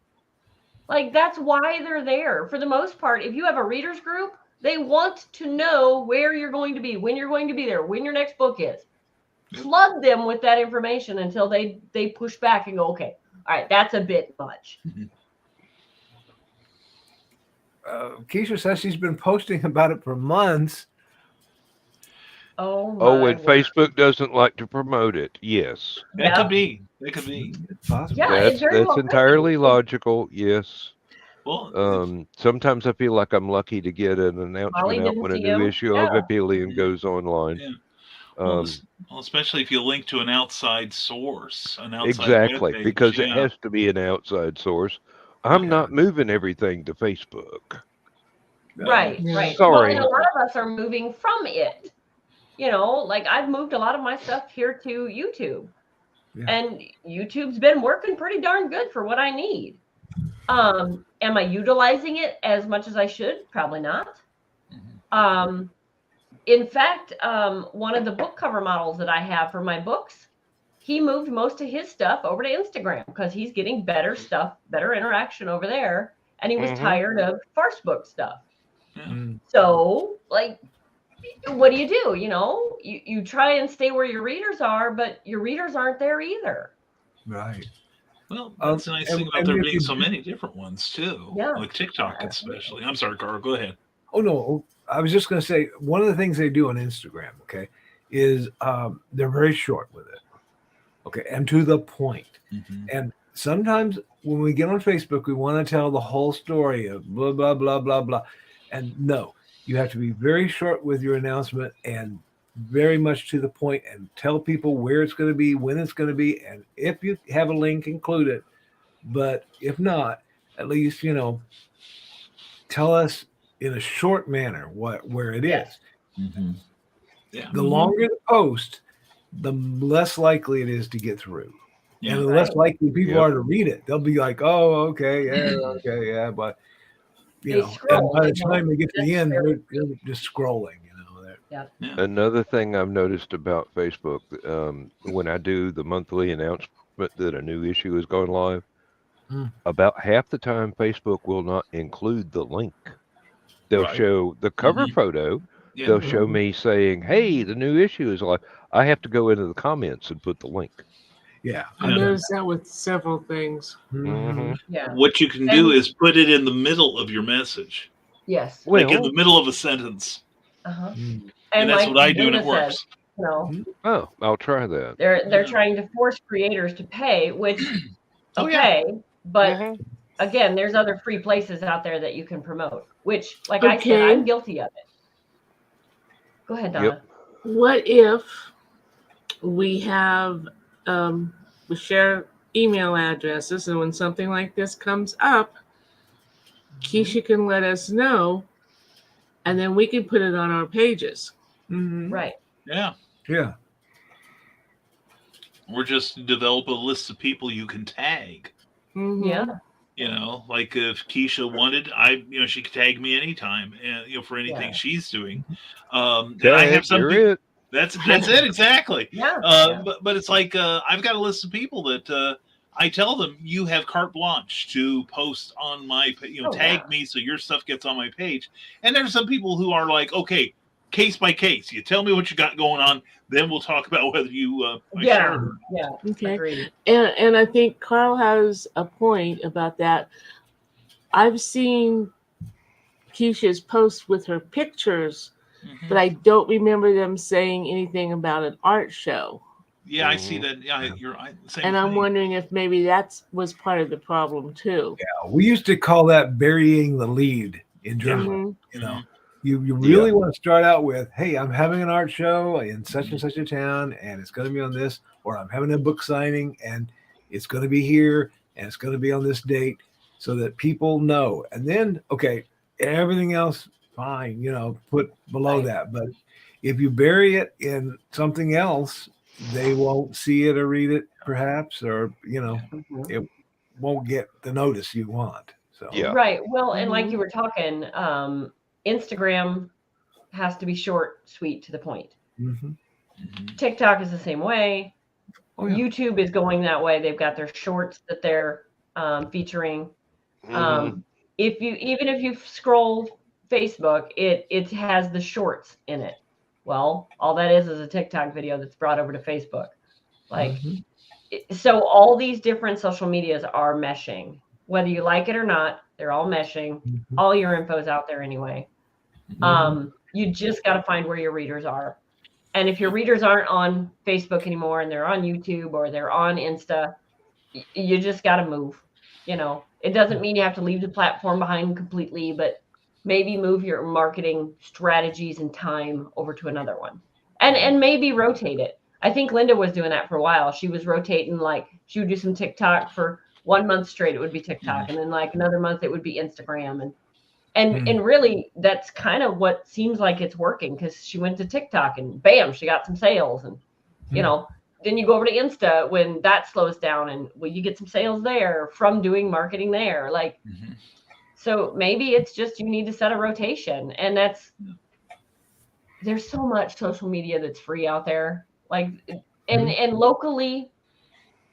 Like, that's why they're there. For the most part, if you have a readers group, they want to know where you're going to be, when you're going to be there, when your next book is. Flood them with that information until they push back and go, okay, all right, that's a bit much. Keisha says she's been posting about it for months. Oh, and Facebook doesn't like to promote it. Yes. That could be. It could be. It's possible. Yeah, that's entirely logical. Yes. Well, sometimes I feel like I'm lucky to get an announcement out when a new issue of Epilion goes online. Yeah. Well, especially if you link to an outside source, exactly, webpage, because it has to be an outside source. I'm not moving everything to Facebook. Right. Sorry. Well, and a lot of us are moving from it. Like I've moved a lot of my stuff here to YouTube. Yeah. And YouTube's been working pretty darn good for what I need. Am I utilizing it as much as I should? Probably not. In fact, one of the book cover models that I have for my books, he moved most of his stuff over to Instagram because he's getting better stuff, better interaction over there. And he was tired of farce book stuff. So, like, what do? You try and stay where your readers are, but your readers aren't there either. Right. Well, that's the nice thing about there being so many different ones too. Yeah. Like TikTok especially. I'm sorry, Carl, go ahead. Oh no, I was just going to say one of the things they do on Instagram, is they're very short with it, and to the point. And sometimes when we get on Facebook, we want to tell the whole story of blah blah blah blah blah, and no, you have to be very short with your announcement and very much to the point, and tell people where it's going to be, when it's going to be, and if you have a link, include it. But if not, at least tell us in a short manner where it is. Yeah. The longer the post, the less likely it is to get through. Yeah. And the less likely people are to read it. They'll be like, oh, okay, yeah. But and by the time they get to the end, they're just scrolling, Another thing I've noticed about Facebook, when I do the monthly announcement that a new issue is going live, about half the time Facebook will not include the link. They'll show the cover photo. Yeah. They'll show me saying, hey, the new issue is live. I have to go into the comments and put the link. Yeah. I noticed that with several things. Yeah. What you can do is put it in the middle of your message. Yes. Like in the middle of a sentence. And that's what I do, and it works. Oh, I'll try that. They're trying to force creators to pay, which but again, there's other free places out there that you can promote, which, like I said, I'm guilty of it. Go ahead, Donna. What if we have we share email addresses, and when something like this comes up, Keisha can let us know, and then we can put it on our pages. Right. Yeah. Yeah. Or just develop a list of people you can tag. Yeah. You know, like if Keisha wanted, she could tag me anytime, and for anything she's doing. And I have some people. That's it exactly. Yeah. But it's like I've got a list of people that I tell them you have carte blanche to post on my, tag me so your stuff gets on my page. And there's some people who are like, okay, case by case. You tell me what you got going on, then we'll talk about whether you share it. Yeah. Okay. Agreed. And I think Carl has a point about that. I've seen Keisha's posts with her pictures, but I don't remember them saying anything about an art show. Yeah, I see that. Yeah, you're right. And I'm wondering if maybe that was part of the problem too. Yeah, we used to call that burying the lead in German. You know, you really want to start out with, hey, I'm having an art show in such and such a town, and it's going to be on this, or I'm having a book signing, and it's going to be here, and it's going to be on this date, so that people know. And then, okay, everything else, fine, put below that. But if you bury it in something else, they won't see it or read it, perhaps, or it won't get the notice you want. So right. Well, and like you were talking, Instagram has to be short, sweet, to the point. TikTok is the same way. YouTube is going that way. They've got their shorts that they're featuring. If you scroll Facebook, it has the shorts in it. Well, all that is a TikTok video that's brought over to Facebook. So all these different social medias are meshing. Whether you like it or not, they're all meshing. All your info's out there anyway. You just got to find where your readers are. And if your readers aren't on Facebook anymore and they're on YouTube or they're on Insta, you just got to move. It doesn't mean you have to leave the platform behind completely, but maybe move your marketing strategies and time over to another one, and maybe rotate it. I think Linda was doing that for a while. She was rotating, like she would do some TikTok for 1 month straight. It would be TikTok, and then like another month it would be Instagram, and really that's kind of what seems like it's working, because she went to TikTok and bam, she got some sales, and then you go over to Insta when that slows down, and you get some sales there from doing marketing there, like. So maybe it's just you need to set a rotation, and there's so much social media that's free out there. Like, and locally,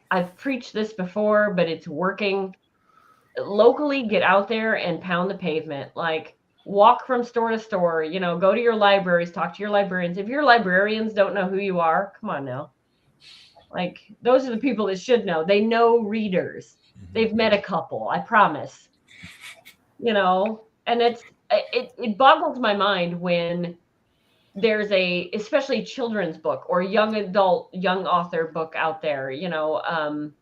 I've preached this before, but it's working. Locally, get out there and pound the pavement. Like, walk from store to store. Go to your libraries, talk to your librarians. If your librarians don't know who you are, come on now. Like, those are the people that should know. They know readers. They've met a couple, I promise. And it boggles my mind when there's especially children's book or young author book out there, and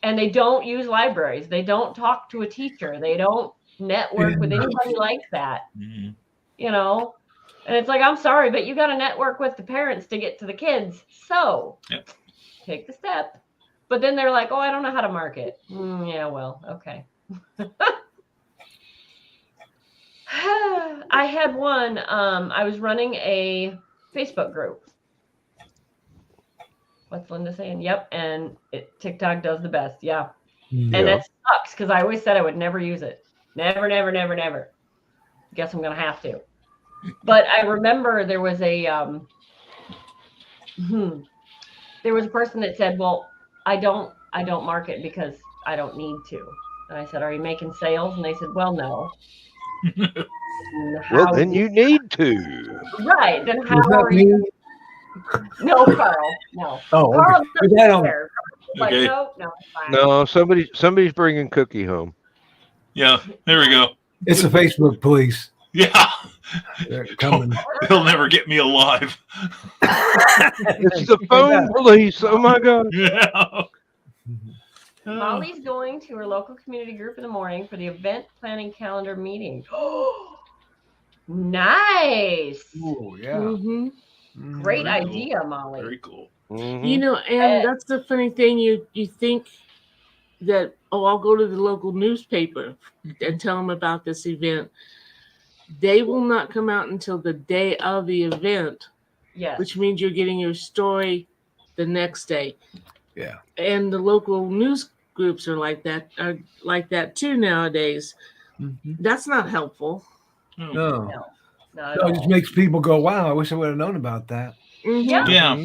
they don't use libraries. They don't talk to a teacher. They don't network with anybody like that, and it's like, I'm sorry, but you got to network with the parents to get to the kids. So take the step. But then they're like, oh, I don't know how to market. Yeah, well, okay. I had one. I was running a Facebook group. What's Linda saying? Yep. And TikTok does the best. Yeah. And that sucks, because I always said I would never use it. Never. Guess I'm going to have to. But I remember there was a person that said, well, I don't market because I don't need to. And I said, are you making sales? And they said, well, no. Well, then you need to. Right. Then how are you? No, Carl. No. Oh, Carl okay. there. Like, no, fine. No, somebody's bringing Cookie home. Yeah, there we go. It's the Facebook police. Yeah. They're coming. They'll never get me alive. It's the phone police. Oh, my God. Yeah. Molly's going to her local community group in the morning for the event planning calendar meeting. Nice. Oh, yeah. Great idea, Molly. Very cool. You know, and that's the funny thing. You think that, I'll go to the local newspaper and tell them about this event. They will not come out until the day of the event. Yes. Which means you're getting your story the next day. Yeah. And the local news groups are like that too nowadays. That's not helpful. No. It just makes people go, wow, I wish I would have known about that. Yeah.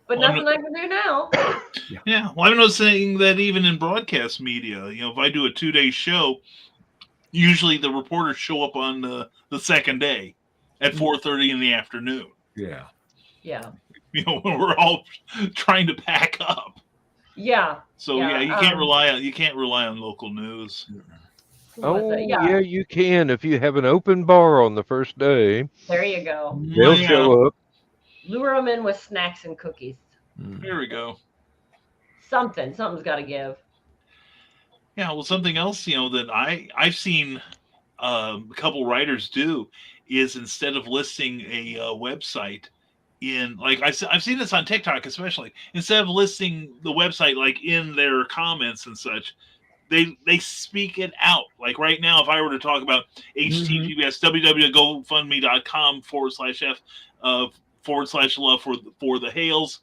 But nothing I can do now. Yeah. Well, I'm noticing that even in broadcast media, if I do a 2-day show, usually the reporters show up on the second day at 4:30 in the afternoon. Yeah. Yeah. When we're all trying to pack up. Yeah. So you can't rely on local news. Yeah, you can if you have an open bar on the first day. There you go. They'll show up. Lure them in with snacks and cookies. Here we go. Something's got to give. Yeah, well, something else, that I've seen a couple writers do is instead of listing a website in, like I've seen this on TikTok especially, instead of listing the website like in their comments and such, they speak it out. Like right now, if I were to talk about https www.gofundme.com/f/love for the hales,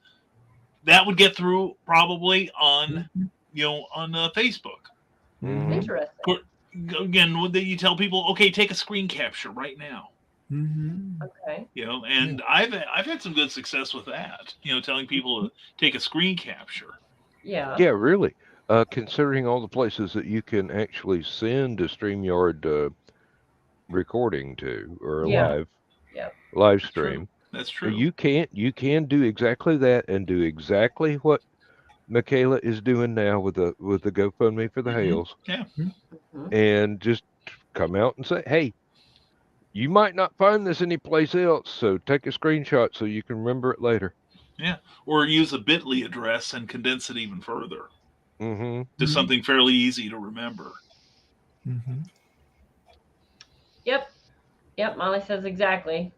that would get through probably on on Facebook. Interesting. Again, would you tell people, okay, take a screen capture right now? Okay. And I've had some good success with that. Telling people to take a screen capture. Yeah. Yeah, really. Considering all the places that you can actually send a StreamYard recording to or a live stream. That's true. You can do exactly that and do exactly what Michaela is doing now with the GoFundMe for the hales. Yeah. And just come out and say, hey, you might not find this anyplace else, so take a screenshot so you can remember it later. Yeah. Or use a bit.ly address and condense it even further. To something fairly easy to remember. Yep. Molly says exactly.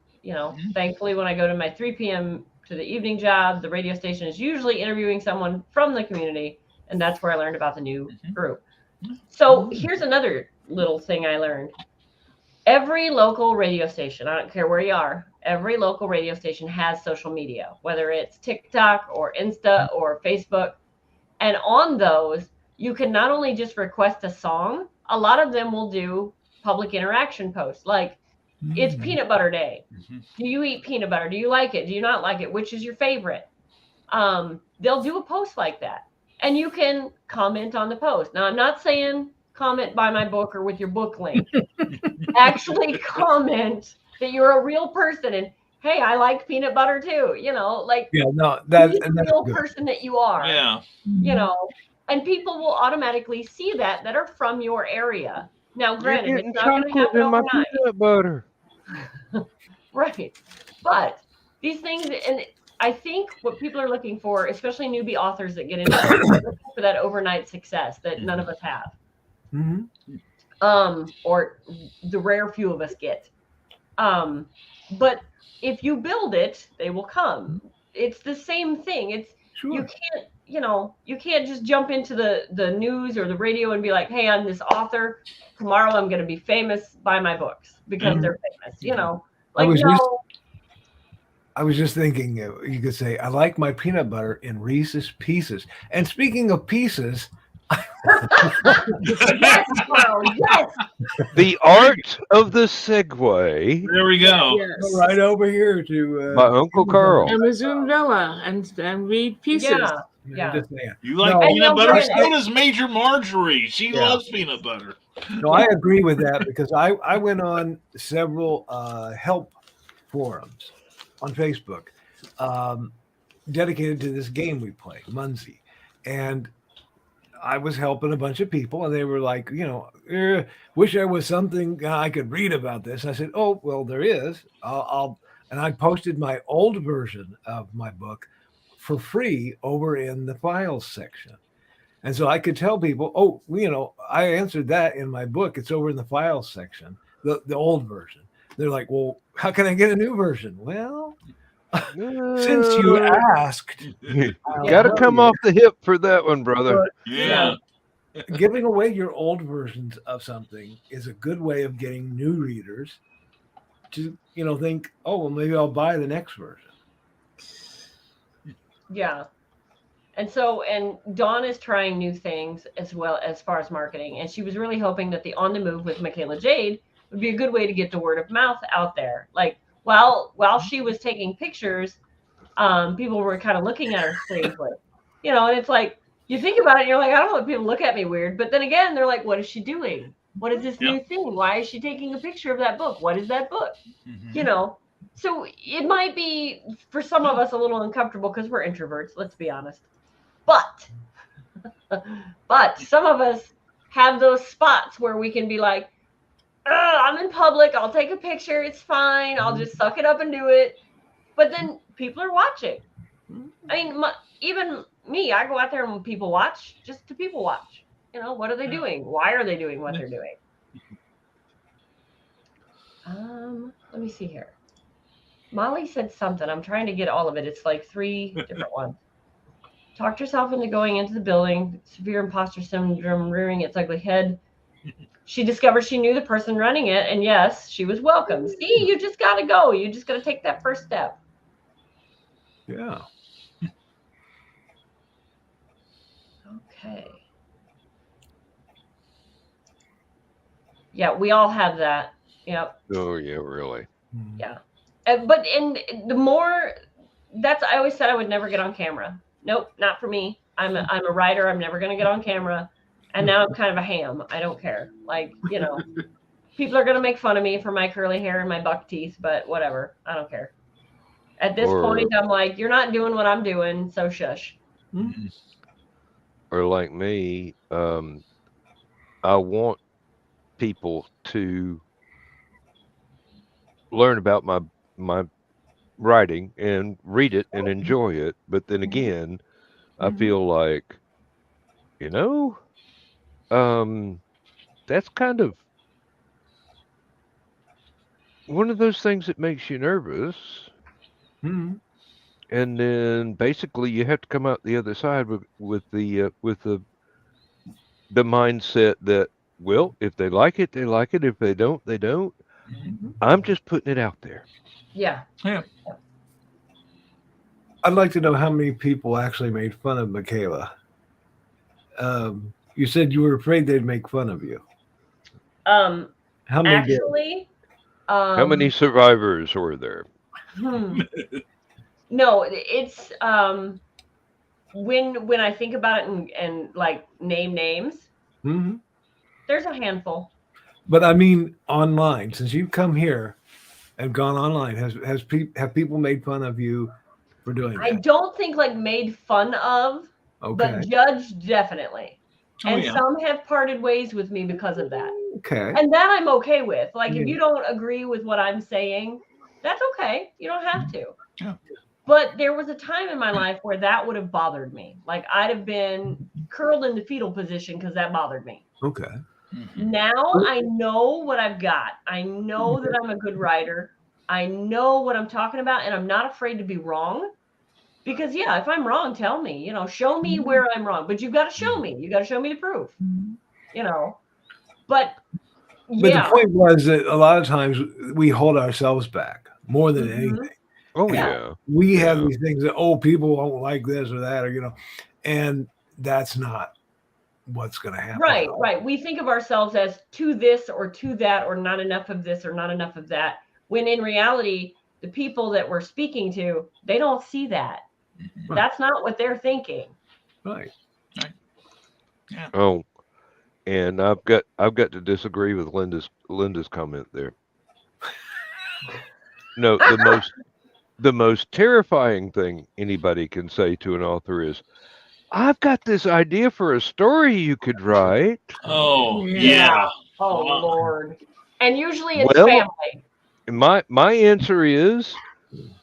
Thankfully, when I go to my 3 p.m. to the evening job, the radio station is usually interviewing someone from the community, and that's where I learned about the new group. So here's another little thing I learned. Every local radio station, I don't care where you are, every local radio station has social media, whether it's TikTok or Insta or Facebook. And on those, you can not only just request a song, a lot of them will do public interaction posts. Like, it's peanut butter day. Do you eat peanut butter? Do you like it? Do you not like it? Which is your favorite? They'll do a post like that. And you can comment on the post. Now, I'm not saying comment buy my book or with your book link. Actually comment that you're a real person and, hey, I like peanut butter too. The real person that you are. Yeah. And people will automatically see that are from your area. Now, granted, it's not going to happen in my overnight. peanut butter. Right. But these things, and I think what people are looking for, especially newbie authors that get into it, are looking for that overnight success that none of us have. Or the rare few of us get. But if you build it, they will come. It's the same thing. You can't just jump into the news or the radio and be like, hey, I'm this author. Tomorrow I'm going to be famous. Buy my books because they're famous. I was just thinking, you could say, I like my peanut butter in Reese's Pieces. And speaking of pieces, yes, Carl, yes. The art of the segue. There we go. Yes. Go right over here to My Uncle Carl. Amazon Villa and read pieces. Yeah. You like peanut butter? So does Major Marjorie. She loves peanut butter. No, I agree with that because I went on several help forums on Facebook dedicated to this game we play, Munzie. And I was helping a bunch of people and they were like, wish there was something I could read about this. I said, oh, well, there is. And I posted my old version of my book for free over in the files section. And so I could tell people, I answered that in my book. It's over in the files section, the old version. They're like, well, how can I get a new version? Well, since you asked, got to come off the hip for that one, brother. Yeah. Giving away your old versions of something is a good way of getting new readers to, think, oh, well, maybe I'll buy the next version. Yeah. And Dawn is trying new things as well as far as marketing. And she was really hoping that the On the Move with Michaela Jade would be a good way to get the word of mouth out there. Like while she was taking pictures, people were kind of looking at her strangely, and it's like, you think about it and you're like, I don't want people to look at me weird. But then again, they're like, what is she doing? What is this new thing? Why is she taking a picture of that book? What is that book? So it might be for some of us a little uncomfortable because we're introverts, let's be honest. But some of us have those spots where we can be like, I'm in public, I'll take a picture, it's fine, I'll just suck it up and do it. But then people are watching. I mean, even me, I go out there and people watch, just to people watch. What are they doing? Why are they doing what they're doing? Let me see here. Molly said something. I'm trying to get all of it. It's like 3 different ones. Talked herself into going into the building. Severe imposter syndrome rearing its ugly head. She discovered she knew the person running it, and yes, she was welcome. See, you just got to go. You just got to take that first step. Yeah. Okay. Yeah, we all have that. Yep. Oh, yeah, really. Yeah. But the more, I always said I would never get on camera. Nope, not for me. I'm a writer. I'm never going to get on camera. And now I'm kind of a ham. I don't care. Like, people are going to make fun of me for my curly hair and my buck teeth, but whatever. I don't care. At this point, I'm like, you're not doing what I'm doing, so shush. Or like me, I want people to learn about my writing and read it and enjoy it. But then again, I feel like, that's kind of one of those things that makes you nervous. And then basically you have to come out the other side with the mindset that, well, if they like it, they like it. If they don't, they don't. I'm just putting it out there. Yeah. I'd like to know how many people actually made fun of Michaela. You said you were afraid they'd make fun of you. How many actually? How many survivors were there? No, it's when I think about it and like name names, there's a handful. But I mean, online, since you've come here and gone online, have people made fun of you for doing that? I don't think like made fun of, but judged definitely. Some have parted ways with me because of that. Okay. And that I'm okay with. Like if you don't agree with what I'm saying, that's okay. You don't have to. Yeah. But there was a time in my life where that would have bothered me. Like I'd have been curled in the fetal position because that bothered me. Okay. Now I know what I've got. I know that I'm a good writer. I know what I'm talking about, and I'm not afraid to be wrong. Because if I'm wrong, tell me. Show me where I'm wrong. But you've got to show me. You got to show me the proof. But the point was that a lot of times we hold ourselves back more than anything. Oh, yeah. We have these things that, people won't like this or that, or, and that's not what's going to happen. Right. We think of ourselves as to this or to that, or not enough of this or not enough of that. When in reality, the people that we're speaking to, they don't see that. That's not what they're thinking. Right. Yeah. Oh, and I've got to disagree with Linda's comment there. No, the most terrifying thing anybody can say to an author is, I've got this idea for a story you could write. Oh, yeah. Oh, Lord. And usually it's family. My answer is,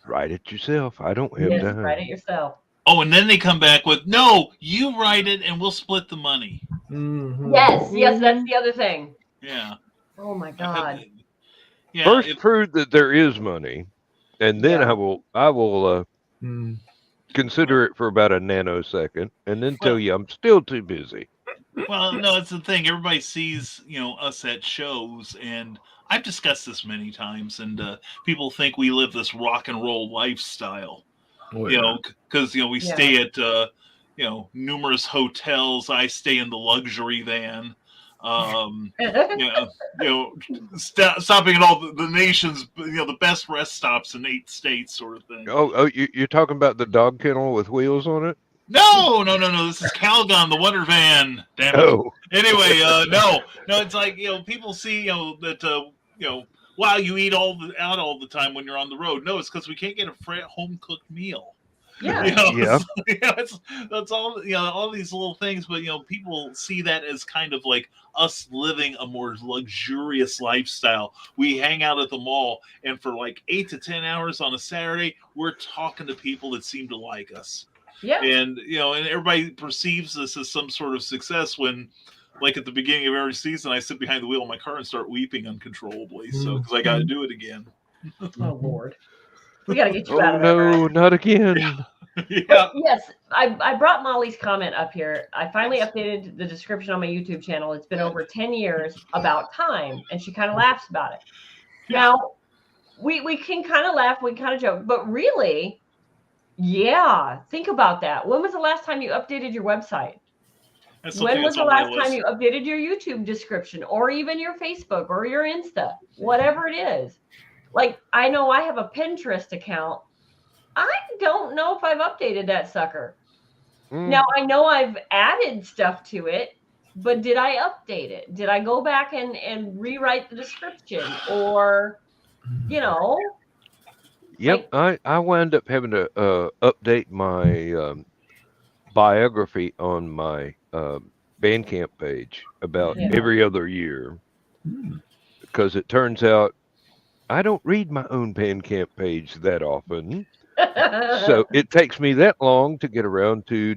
write it yourself. I don't have time. Write it yourself. Oh, and then they come back with, no, you write it and we'll split the money. Yes, that's the other thing. Yeah. Oh, my God. Yeah, first prove that there is money, and then Yeah. I will consider it for about a nanosecond, and then tell you I'm still too busy. Well, no, it's the thing. Everybody sees, us at shows, and I've discussed this many times, and people think we live this rock and roll lifestyle. Because we stay at numerous hotels. I stay in the luxury van. Stopping at all the nation's, the best rest stops in 8 states, sort of thing. Oh, you're talking about the dog kennel with wheels on it? No. This is Calgon, the Wonder Van. Damn it. Oh. Anyway, no. It's like people see that wow, you eat out all the time when you're on the road. No, it's because we can't get a home cooked meal. Yeah. That's all. All these little things, but people see that as kind of like us living a more luxurious lifestyle. We hang out at the mall, and for like 8 to 10 hours on a Saturday, we're talking to people that seem to like us. Yeah. And and everybody perceives this as some sort of success when, like at the beginning of every season, I sit behind the wheel of my car and start weeping uncontrollably. So because I got to do it again. Oh Lord, we got to get you out of that. No, not again. Yeah. Yes, I brought Molly's comment up here. I finally updated the description on my YouTube channel. It's been over 10 years about time, and she kind of laughs about it. Yeah. Now, we can kind of laugh, we can kind of joke, but really, yeah, think about that. When was the last time you updated your website? When was the last time you updated your YouTube description, or even your Facebook or your Insta, whatever it is? Like, I know I have a Pinterest account. I don't know if I've updated that sucker. Now, I know I've added stuff to it, but did I update it? Did I go back and rewrite the description, or, Yep, I wound up having to update my biography on my Bandcamp page about every other year, because it turns out I don't read my own Bandcamp page that often. So it takes me that long to get around to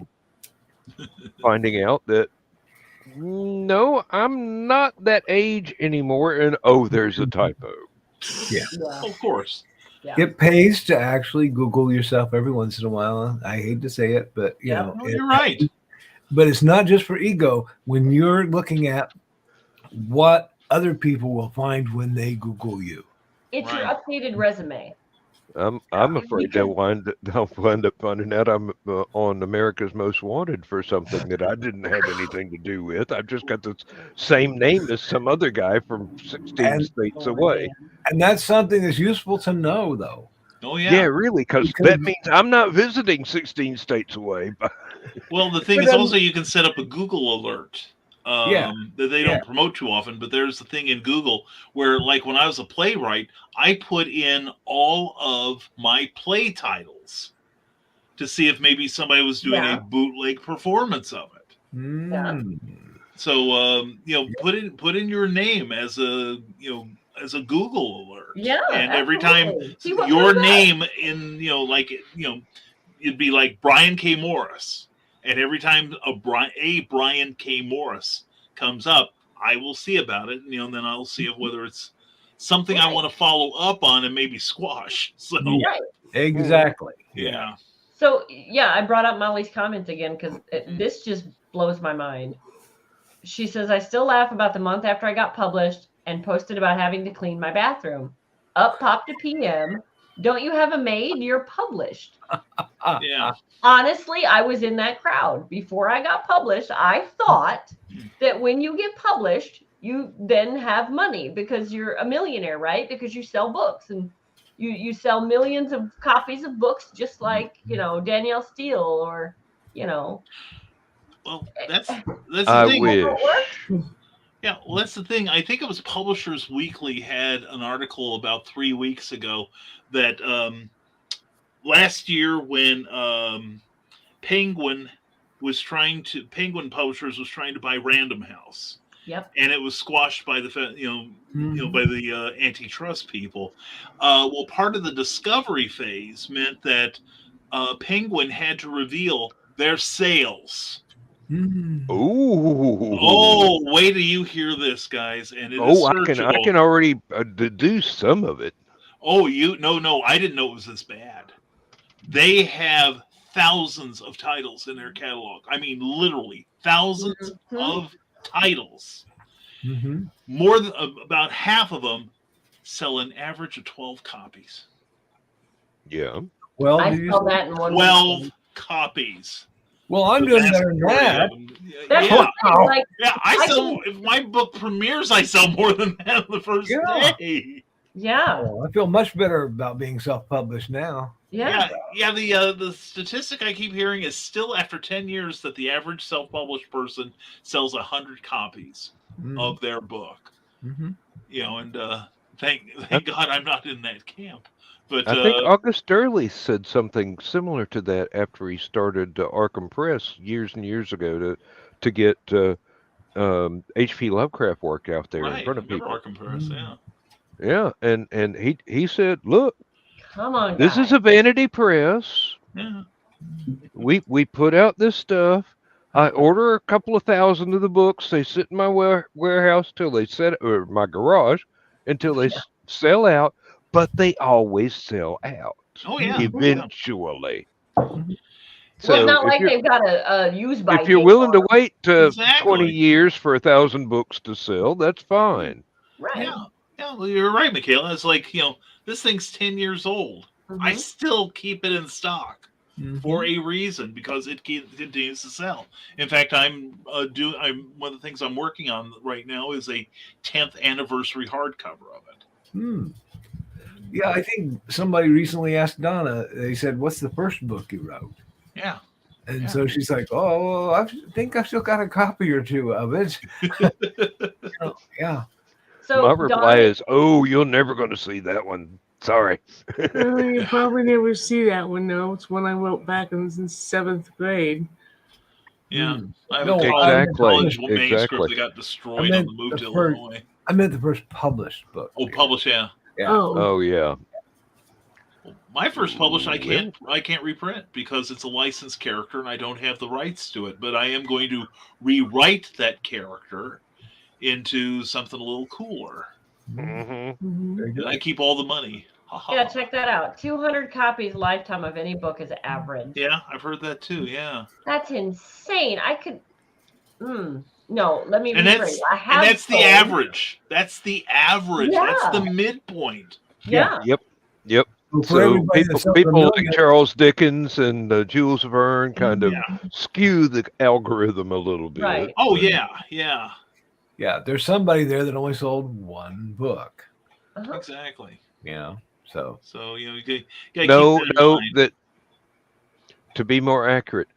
finding out that no, I'm not that age anymore, and there's a typo. Yeah. Of course. Yeah. It pays to actually Google yourself every once in a while. I hate to say it, but you're right. But it's not just for ego. When you're looking at what other people will find when they Google you, it's your updated resume. I'm afraid they'll wind up finding out I'm on America's Most Wanted for something that I didn't have anything to do with. I've just got the same name as some other guy from 16 states away. And that's something that's useful to know, though. Oh, yeah. Yeah, really, because that means I'm not visiting 16 states away. Well, the thing is also you can set up a Google alert. That they don't promote too often, but there's the thing in Google where, like, when I was a playwright, I put in all of my play titles to see if maybe somebody was doing a bootleg performance of it. So put in your name as a Google alert. Yeah, and every time your name in it'd be like Brian K. Morris. And every time a Brian K. Morris comes up, I will see about it, and then I'll see whether it's something I want to follow up on and maybe squash. So exactly. Yeah. So I brought up Molly's comment again because this just blows my mind. She says, I still laugh about the month after I got published and posted about having to clean my bathroom. Up popped a PM. Don't you have a maid? You're published. Yeah. Honestly, I was in that crowd. Before I got published, I thought that when you get published, you then have money because you're a millionaire, right? Because you sell books and you sell millions of copies of books, just like, Danielle Steele or, Well, that's the I thing. wish. Yeah, well, that's the thing. I think it was Publishers Weekly had an article about 3 weeks ago that last year when Penguin Publishers was trying to buy Random House. Yep. And it was squashed by the by the antitrust people. Well, part of the discovery phase meant that Penguin had to reveal their sales Ooh. Oh, wait till you hear this, guys, and it is searchable. I can already deduce some of it. Oh, no, I didn't know it was this bad. They have thousands of titles in their catalog. I mean, literally thousands of titles. More than about half of them sell an average of 12 copies. Yeah. Well, I saw that in one 12 copies. Well, I'm doing better than that. I sell. If my book premieres, I sell more than that the first day. Yeah. Oh, I feel much better about being self-published now. Yeah. The statistic I keep hearing is still after 10 years that the average self-published person sells 100 copies of their book. You know, and thank God I'm not in that camp. But I think August Derley said something similar to that after he started Arkham Press years and years ago to get H.P. Lovecraft work out there in front of people. Arkham Press, Yeah, and he said, "Look, come on, this is a vanity press. Yeah. We put out this stuff. I order a couple of thousand of the books. They sit in my warehouse till they or my garage until they sell out. But they always sell out. Oh yeah, eventually. So it's not like they've got a use by. If you're willing to wait 20 years for 1,000 books to sell, that's fine. Right. Yeah, well, you're right, Michaela. It's like, this thing's 10 years old. I still keep it in stock for a reason, because it continues to sell. In fact, I'm one of the things I'm working on right now is a 10th anniversary hardcover of it. Yeah, I think somebody recently asked Donna, they said, "What's the first book you wrote?" Yeah. And so she's like, "Oh, I think I've still got a copy or two of it." Yeah. So my reply is, "Oh, you're never going to see that one. Sorry." You probably never see that one, though. It's one I wrote back in 7th grade. Yeah. I have a college manuscript that got destroyed on the move to Illinois. I meant the first published book. Oh, published, yeah. Oh, yeah. My first published, I can't reprint because it's a licensed character and I don't have the rights to it. But I am going to rewrite that character into something a little cooler. And I keep all the money. Yeah, check that out. 200 copies lifetime of any book is average. Yeah, I've heard that too. Yeah, that's insane. I could. No, let me rephrase. That's the average. That's the average. Yeah. That's the midpoint. Yeah. Yep. So people like Charles Dickens and Jules Verne kind of skew the algorithm a little bit. Right. Oh yeah. Yeah, there's somebody there that only sold one book. Exactly. Yeah. So you gotta keep that to be more accurate,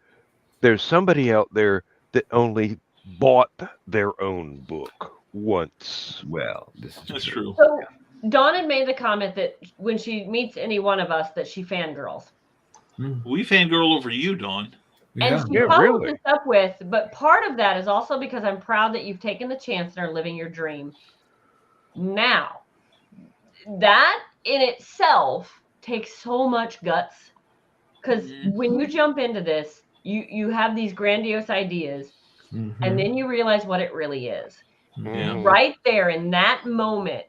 there's somebody out there that only bought their own book once. Well, that's true. So Dawn had made the comment that when she meets any one of us that she fangirls. We fangirl over you, Dawn. And she followed this up with, but part of that is also because I'm proud that you've taken the chance and are living your dream. Now, that in itself takes so much guts, because when you jump into this, you have these grandiose ideas, and then you realize what it really is. Right there in that moment,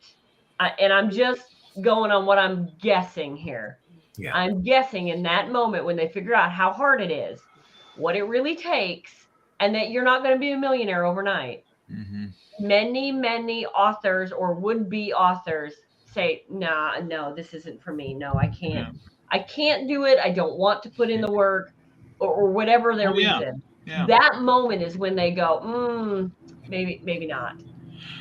and I'm just going on what I'm guessing here. Yeah. I'm guessing in that moment when they figure out how hard it is, what it really takes, and that you're not going to be a millionaire overnight. Many authors or would-be authors say, no, this isn't for me. No, I can't. I can't do it. I don't want to put in the work, or whatever their reason. Yeah. That moment is when they go, maybe not.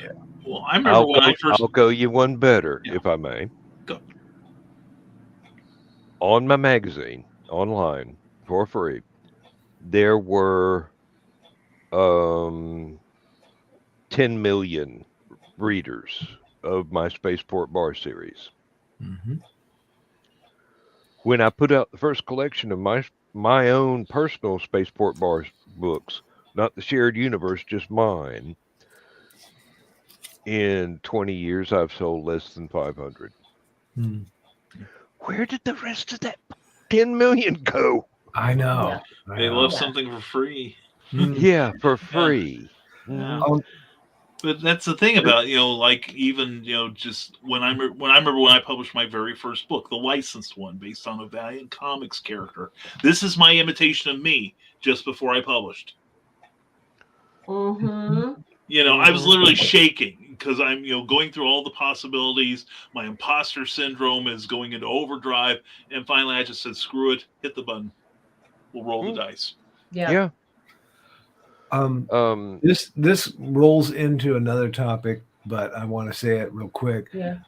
Yeah. Well, I remember when I first... I'll go you one better, if I may. Go. On my magazine, online, for free, there were 10 million readers of my Spaceport Bar series. When I put out the first collection of my own personal Spaceport Bar books, not the shared universe, just mine, in 20 years, I've sold less than 500. Where did the rest of that 10 million go? I know. They love something for free. Yeah, for free. Yeah. But that's the thing about, like even, just when I remember when I published my very first book, the licensed one based on a Valiant Comics character. This is my imitation of me just before I published. I was literally shaking because I'm, going through all the possibilities. My imposter syndrome is going into overdrive. And finally I just said, screw it, hit the button. We'll roll the dice. Yeah. This rolls into another topic, but I want to say it real quick. Yeah.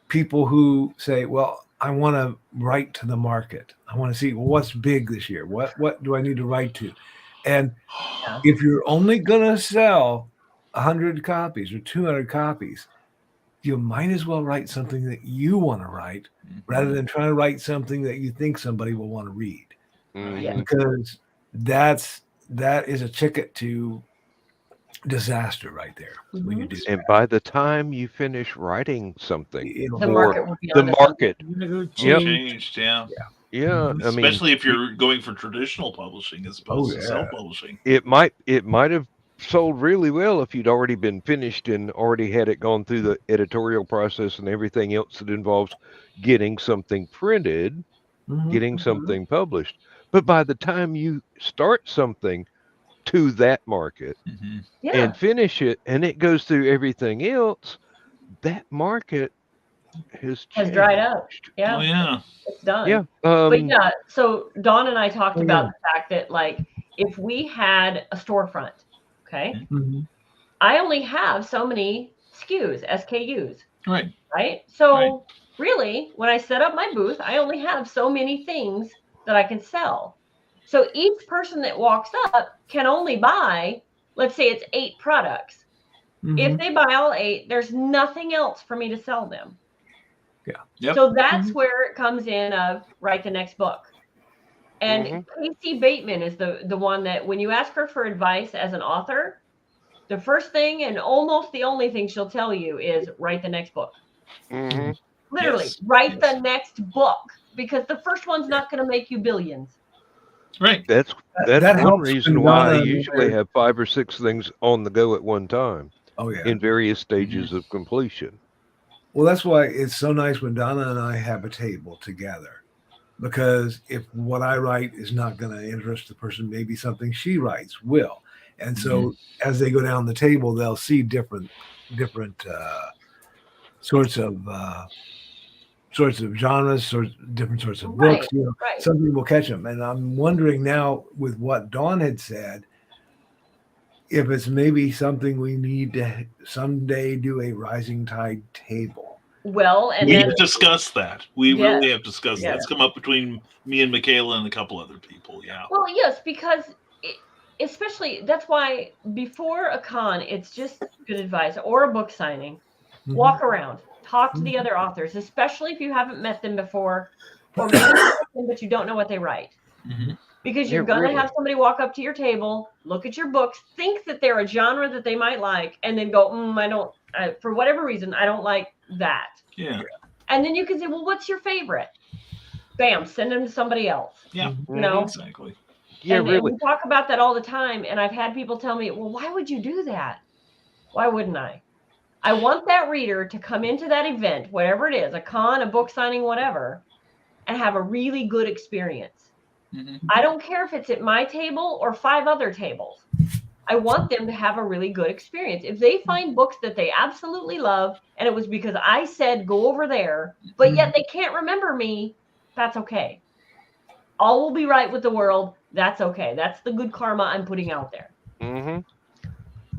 People who say, well, I want to write to the market. I want to see, well, what's big this year? What do I need to write to? And if you're only going to sell 100 copies or 200 copies, you might as well write something that you want to write rather than trying to write something that you think somebody will want to read. Because that is a ticket to disaster right there when you do that. And by the time you finish writing something, the market will be changed. Yeah. I mean, especially if you're going for traditional publishing as opposed to self-publishing. It might have sold really well if you'd already been finished and already had it gone through the editorial process and everything else that involves getting something printed, getting something published. But by the time you start something to that market and finish it, and it goes through everything else, that market has dried up. Yeah. Oh, yeah. It's done. Yeah. But yeah, so Dawn and I talked about the fact that, like, if we had a storefront, okay, I only have so many SKUs. Right. So really, when I set up my booth, I only have so many things that I can sell. So each person that walks up can only buy, let's say it's 8 products. If they buy all 8, there's nothing else for me to sell them. So that's where it comes in of write the next book. And Casey Bateman is the one that when you ask her for advice as an author, the first thing and almost the only thing she'll tell you is write the next book. Literally, write the next book, because the first one's not going to make you billions. Right. That's one reason why I usually have 5 or 6 things on the go at one time. Oh yeah. In various stages of completion. Well, that's why it's so nice when Donna and I have a table together, because if what I write is not going to interest the person, maybe something she writes will. And so as they go down the table, they'll see different sorts of genres, different sorts of books. Something will catch them. And I'm wondering now, with what Dawn had said, if it's maybe something we need to someday do a rising tide table. Well, and we've discussed that. We really have discussed that. It's come up between me and Michaela and a couple other people. Yeah. Well, yes, because especially that's why before a con, it's just good advice, or a book signing. Walk around, talk to the other authors, especially if you haven't met them before, or maybe but you don't know what they write. Because you're going to have somebody walk up to your table, look at your books, think that they're a genre that they might like, and then go, for whatever reason, I don't like that. Yeah. And then you can say, well, what's your favorite? Bam, send them to somebody else. Yeah. Exactly. Yeah, and we talk about that all the time. And I've had people tell me, well, why would you do that? Why wouldn't I? I want that reader to come into that event, whatever it is, a con, a book signing, whatever, and have a really good experience. I don't care if it's at my table or 5 other tables. I want them to have a really good experience. If they find books that they absolutely love, and it was because I said go over there, but yet they can't remember me, that's okay. All will be right with the world. That's okay. That's the good karma I'm putting out there.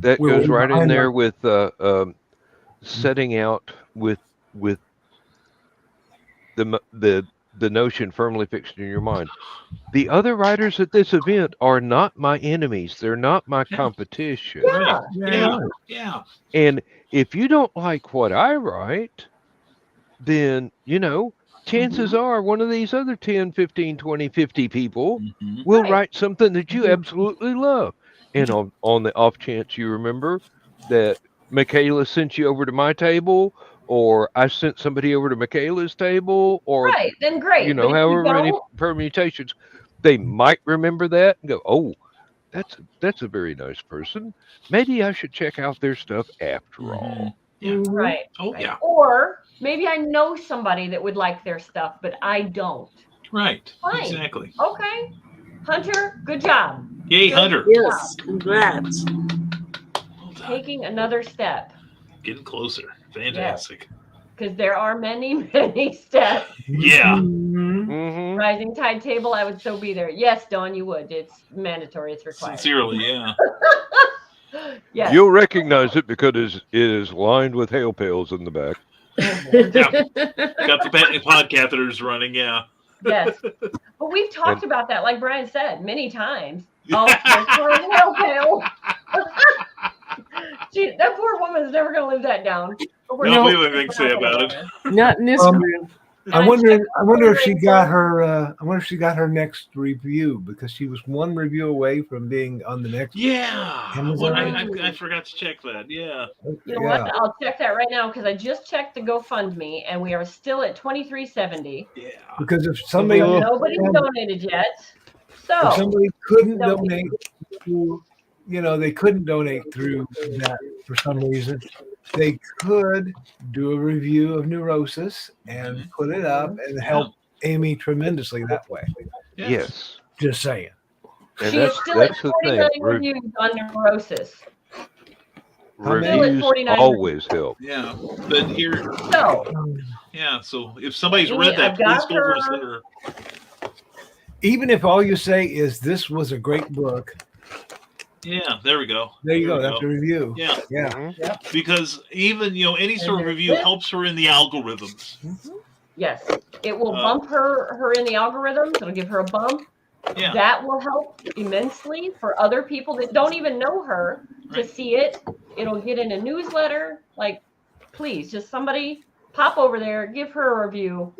That goes right in there with setting out with the notion firmly fixed in your mind. The other writers at this event are not my enemies. They're not my competition. Yeah. And if you don't like what I write, then, chances are one of these other 10, 15, 20, 50 people will write something that you absolutely love. And on the off chance you remember that Michaela sent you over to my table, or I sent somebody over to Michaela's table, or then great. However many permutations, they might remember that and go, oh, that's a very nice person. Maybe I should check out their stuff after all. Yeah. Right. Oh, right. yeah. Or maybe I know somebody that would like their stuff, but I don't. Right. Fine. Exactly. Okay. Hunter, good job. Yay, Good Hunter. Yes, congrats. Well done. Taking another step. Getting closer. Fantastic. Because there are many, many steps. Yeah. Mm-hmm. Rising tide table, I would so be there. Yes, Dawn, you would. It's mandatory. It's required. Sincerely, yeah. Yes. You'll recognize it because it is lined with hail pails in the back. Yeah. Got the pod catheters running, yeah. Yes. But we've talked about that, like Brian said, many times. Oh, hail pail. That poor woman's never going to live that down. No, we have anything to say about it. Not in this group. I wonder if she got her. I wonder if she got her next review, because she was one review away from being on the next. Yeah. Well, Amazon. I forgot to check that. Yeah. You know what? I'll check that right now, because I just checked the GoFundMe and we are still at $23.70. Yeah. Because if somebody Nobody's donated yet. So if somebody couldn't donate through, they couldn't donate through that for some reason, they could do a review of Neurosis and put it up and help Amy tremendously that way. Yes. Just saying. And she is still at 49 reviews on Neurosis. Reviews always help. Yeah. But here. So if somebody's read that, please go over and send her. Even if all you say is this was a great book. Yeah, there we go. There you go. That's a review. Yeah. Yeah. Mm-hmm. Yep. Because even, any sort of review helps her in the algorithms. Yes. It will bump her in the algorithms. It'll give her a bump. Yeah. That will help immensely for other people that don't even know her to see it. It'll get in a newsletter. Like, please, just somebody pop over there, give her a review.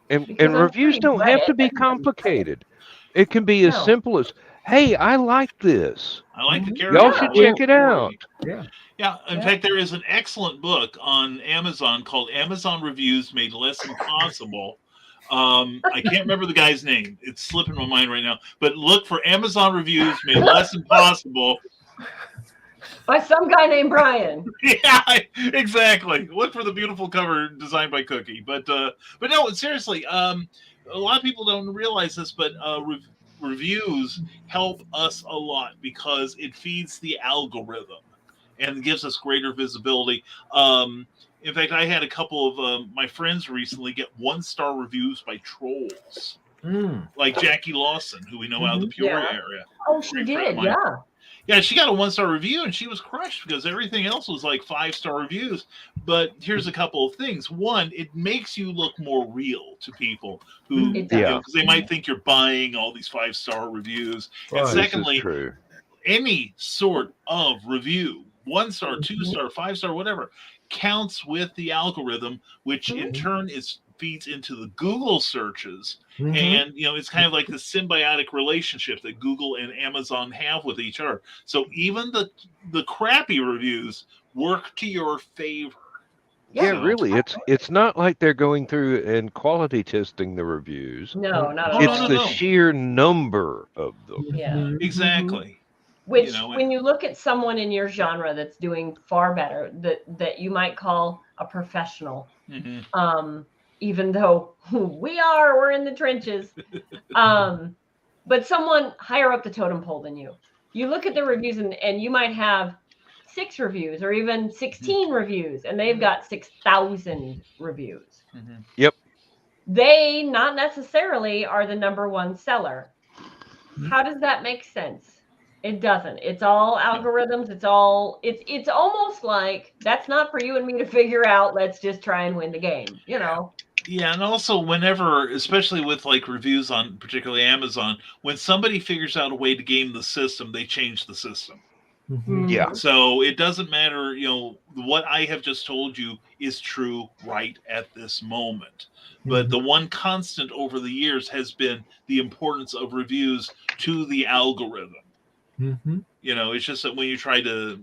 And reviews don't have to be complicated. It can be as simple as, hey, I like this. I like the character. Y'all should check it out. Yeah. Yeah. In fact, there is an excellent book on Amazon called Amazon Reviews Made Less Impossible. I can't remember the guy's name. It's slipping my mind right now. But look for Amazon Reviews Made Less Impossible. By some guy named Brian. Yeah, exactly. Look for the beautiful cover designed by Cookie. But no, seriously, a lot of people don't realize this, but reviews help us a lot because it feeds the algorithm and gives us greater visibility. In fact, I had a couple of my friends recently get 1-star reviews by trolls, like Jackie Lawson, who we know out of the Peoria area. Oh, she did, yeah. Yeah, she got a 1-star review and she was crushed because everything else was like 5-star reviews. But here's a couple of things. One, it makes you look more real to people who, because they might think you're buying all these 5-star reviews. And secondly, any sort of review, 1-star, 2-star, 5-star, whatever, counts with the algorithm, which in turn feeds into the Google searches. And it's kind of like the symbiotic relationship that Google and Amazon have with each other. So even the crappy reviews work to your favor. Yeah, really. It's not like they're going through and quality testing the reviews. No, not at all. It's the sheer number of them. Yeah. Exactly. Which, when you look at someone in your genre that's doing far better, that you might call a professional, even though we're in the trenches, but someone higher up the totem pole than you. You look at the reviews and you might have 6 reviews or even 16 reviews, and they've got 6,000 reviews. Yep. They not necessarily are the number one seller. How does that make sense? It doesn't. It's all algorithms. It's almost like that's not for you and me to figure out. Let's just try and win the game, Yeah, and also whenever, especially with like reviews on particularly Amazon, when somebody figures out a way to game the system, they change the system. Yeah. So it doesn't matter, what I have just told you is true right at this moment. But the one constant over the years has been the importance of reviews to the algorithm. It's just that when you try to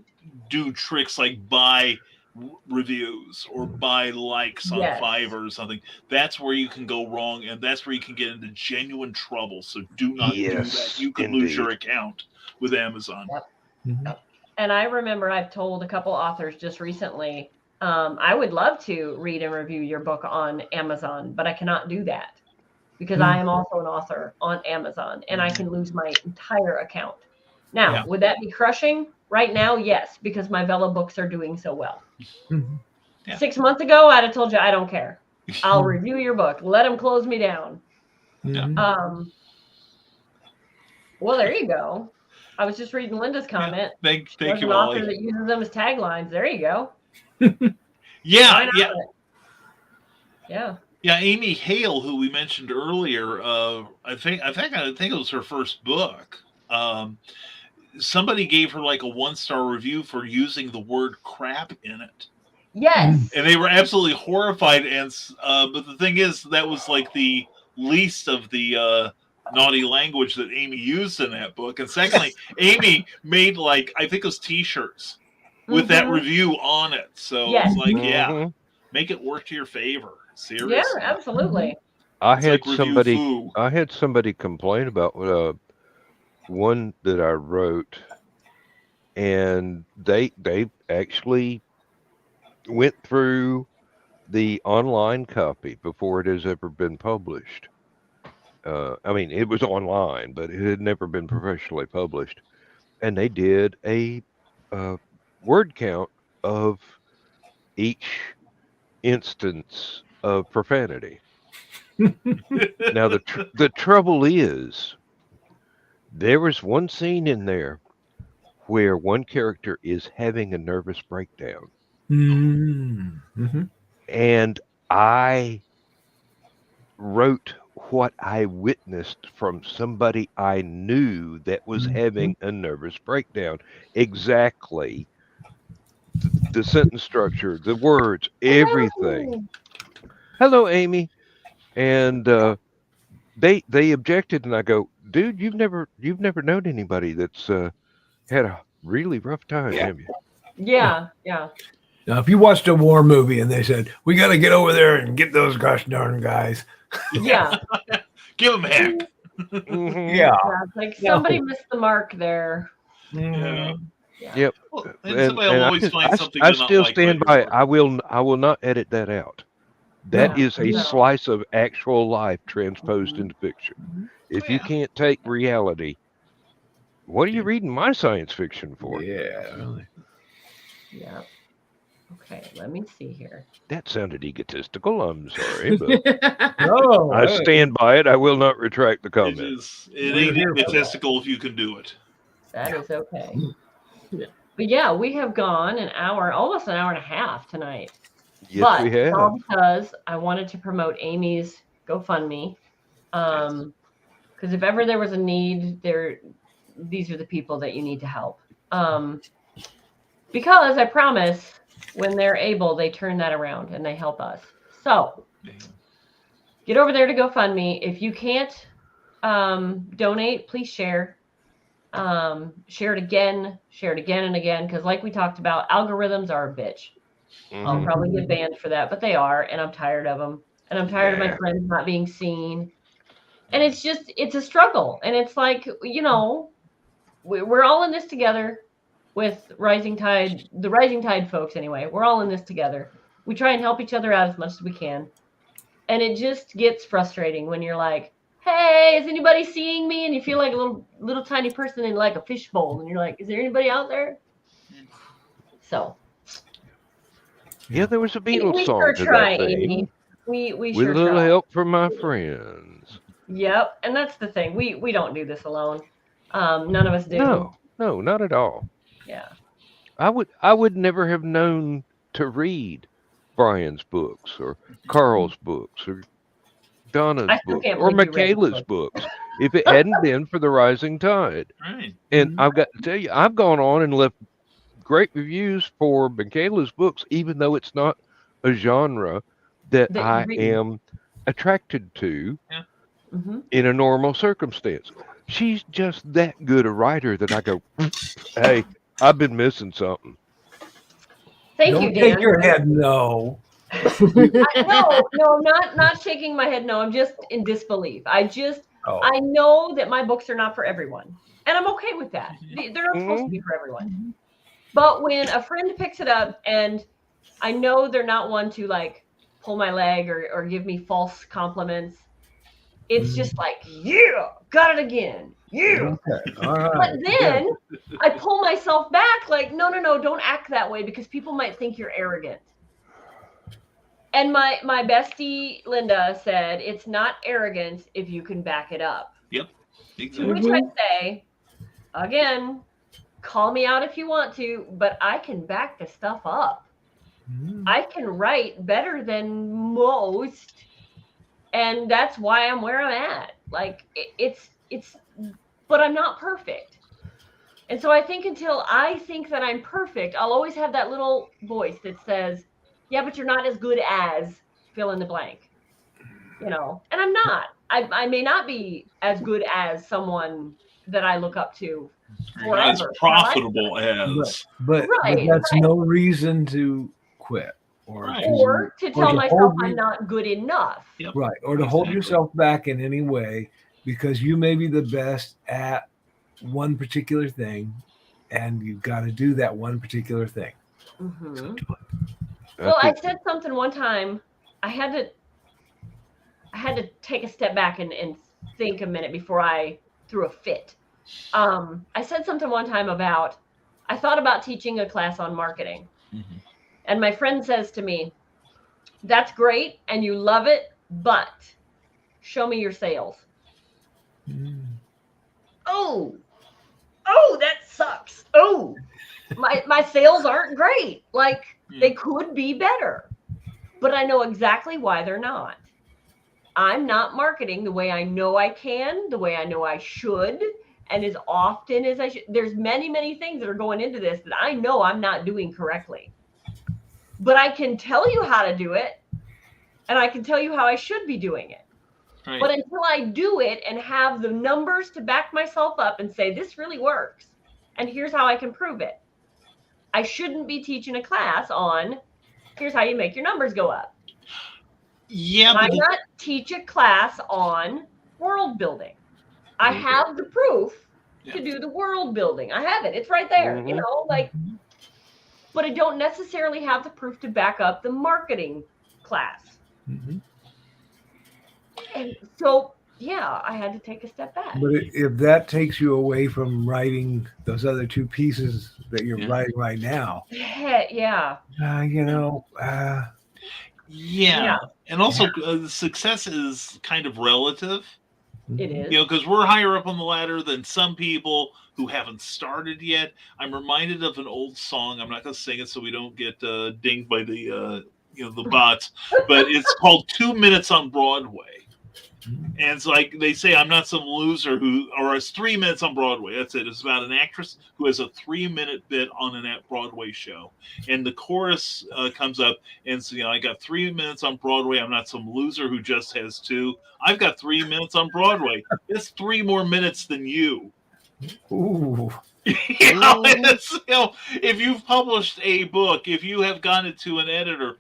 do tricks like buy reviews or buy likes on Fiverr or something. That's where you can go wrong, and that's where you can get into genuine trouble. So do not do that. You could lose your account with Amazon. Yep. And I remember I've told a couple authors just recently, I would love to read and review your book on Amazon, but I cannot do that because I am also an author on Amazon, and I can lose my entire account. Now, would that be crushing? Right now, yes, because my Vela books are doing so well. 6 months ago, I'd have told you I don't care. I'll review your book. Let them close me down. Well, there you go. I was just reading Linda's comment. Thank you, an author that uses them as taglines. There you go. Yeah. Yeah, Amy Hale, who we mentioned earlier, I think it was her first book. Somebody gave her like a 1-star review for using the word crap in it. Yes. And they were absolutely horrified. And but the thing is, that was like the least of the naughty language that Amy used in that book. And secondly, Amy made like, I think it was T-shirts with that review on it. So it's like, make it work to your favor. Seriously. Yeah, absolutely. I had somebody complain about one that I wrote, and they actually went through the online copy before it has ever been published. I mean, it was online, but it had never been professionally published, and they did a word count of each instance of profanity. Now the trouble is, there was one scene in there where one character is having a nervous breakdown. And I wrote what I witnessed from somebody I knew that was having a nervous breakdown. Exactly. The sentence structure, the words, everything. Hello, Amy. And they objected, and I go, dude, you've never known anybody that's had a really rough time, have you? Yeah. Now, if you watched a war movie and they said, we got to get over there and get those gosh darn guys. Yeah. Give them heck. Yeah. It's like somebody missed the mark there. Yep. Well, and always find something I still stand by it. I will not edit that out. That is a slice of actual life transposed into fiction. If you can't take reality, what are you reading my science fiction for? Yeah, really. Yeah. Okay, let me see here. That sounded egotistical. I'm sorry, but I stand by it. I will not retract the comment. It ain't egotistical if you can do it. That is okay. But yeah, we have gone an hour, almost an hour and a half tonight. Yes, we have. All because I wanted to promote Amy's GoFundMe. Because if ever there was a need, these are the people that you need to help. Because I promise, when they're able, they turn that around and they help us. So get over there to GoFundMe. If you can't donate, please share. Share it again and again. Because like we talked about, algorithms are a bitch. I'll probably get banned for that, but they are, and I'm tired of them. And I'm tired of my friends not being seen. And it's a struggle. And it's like, we're all in this together with the Rising Tide folks anyway. We're all in this together. We try and help each other out as much as we can. And it just gets frustrating when you're like, hey, is anybody seeing me? And you feel like a little tiny person in like a fishbowl. And you're like, is there anybody out there? So. Yeah, there was a Beatles song to that thing. Amy. We with sure a little try. help from my friends. Yep, and that's the thing. We don't do this alone. None of us do. No, not at all. Yeah. I would never have known to read Brian's books or Carl's books or Donna's books or Michaela's books if it hadn't been for the Rising Tide. Right. And I've got to tell you, I've gone on and left great reviews for Michaela's books, even though it's not a genre that I am attracted to in a normal circumstance. She's just that good a writer that I go, hey, I've been missing something. Thank Don't you, Dan. shake your head no. No, I'm not shaking my head no. I'm just in disbelief. I know that my books are not for everyone. And I'm okay with that. They're not supposed to be for everyone. But when a friend picks it up and I know they're not one to like pull my leg or give me false compliments, it's just like, yeah, got it again. Yeah. Okay. All right. But then I pull myself back like, no, don't act that way because people might think you're arrogant. And my bestie Linda said, it's not arrogance if you can back it up. Yep. Exactly. To which I say, again, call me out if you want to, but I can back the stuff up. I can write better than most. And that's why I'm where I'm at. Like it's, but I'm not perfect. And so I think until I think that I'm perfect, I'll always have that little voice that says, yeah, but you're not as good as fill in the blank, and I'm not. I may not be as good as someone that I look up to forever. Not as profitable as. But that's no reason to quit. Or to tell myself I'm not good enough. Yep. Right. Or to hold yourself back in any way because you may be the best at one particular thing and you've got to do that one particular thing. Mm-hmm. So do it. Well, I said something one time. I had to take a step back and think a minute before I threw a fit. I said something one time about I thought about teaching a class on marketing. Mm-hmm. And my friend says to me, that's great and you love it, but show me your sales. Mm. Oh, that sucks. Oh, my sales aren't great. Like they could be better, but I know exactly why they're not. I'm not marketing the way I know I can, the way I know I should, and as often as I should. There's many, many things that are going into this that I know I'm not doing correctly. But I can tell you how to do it, and I can tell you how I should be doing it. Right. But until I do it and have the numbers to back myself up and say, this really works, and here's how I can prove it, I shouldn't be teaching a class on, here's how you make your numbers go up. Yeah, but I not teach a class on world building. I have the proof to do the world building. I have it. It's right there, Mm-hmm. But I don't necessarily have the proof to back up the marketing class. Mm-hmm. And so, I had to take a step back. But if that takes you away from writing those other two pieces that you're writing right now. Yeah. And also, success is kind of relative. It is. Because we're higher up on the ladder than some people who haven't started yet. I'm reminded of an old song. I'm not going to sing it so we don't get dinged by the the bots. But it's called 2 Minutes on Broadway. And it's like they say, I'm not some loser or it's 3 minutes on Broadway. That's it. It's about an actress who has a 3-minute bit on a Broadway show. And the chorus comes up and says, I got 3 minutes on Broadway. I'm not some loser who just has 2. I've got 3 minutes on Broadway. It's 3 more minutes than you. Ooh. If you've published a book, if you have gone it to an editor,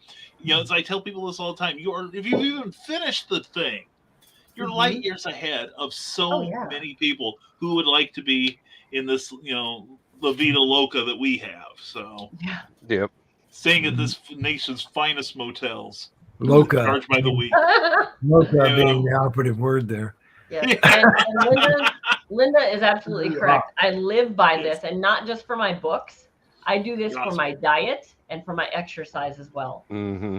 as I tell people this all the time, if you've even finished the thing, you're light years ahead of many people who would like to be in this, La Vida Loca that we have. So, staying at this nation's finest motels. Loca. Charged by the week. Loca being the operative word there. Yes. And Linda is absolutely correct. I live by this, and not just for my books. I do this for my diet and for my exercise as well. Mm-hmm.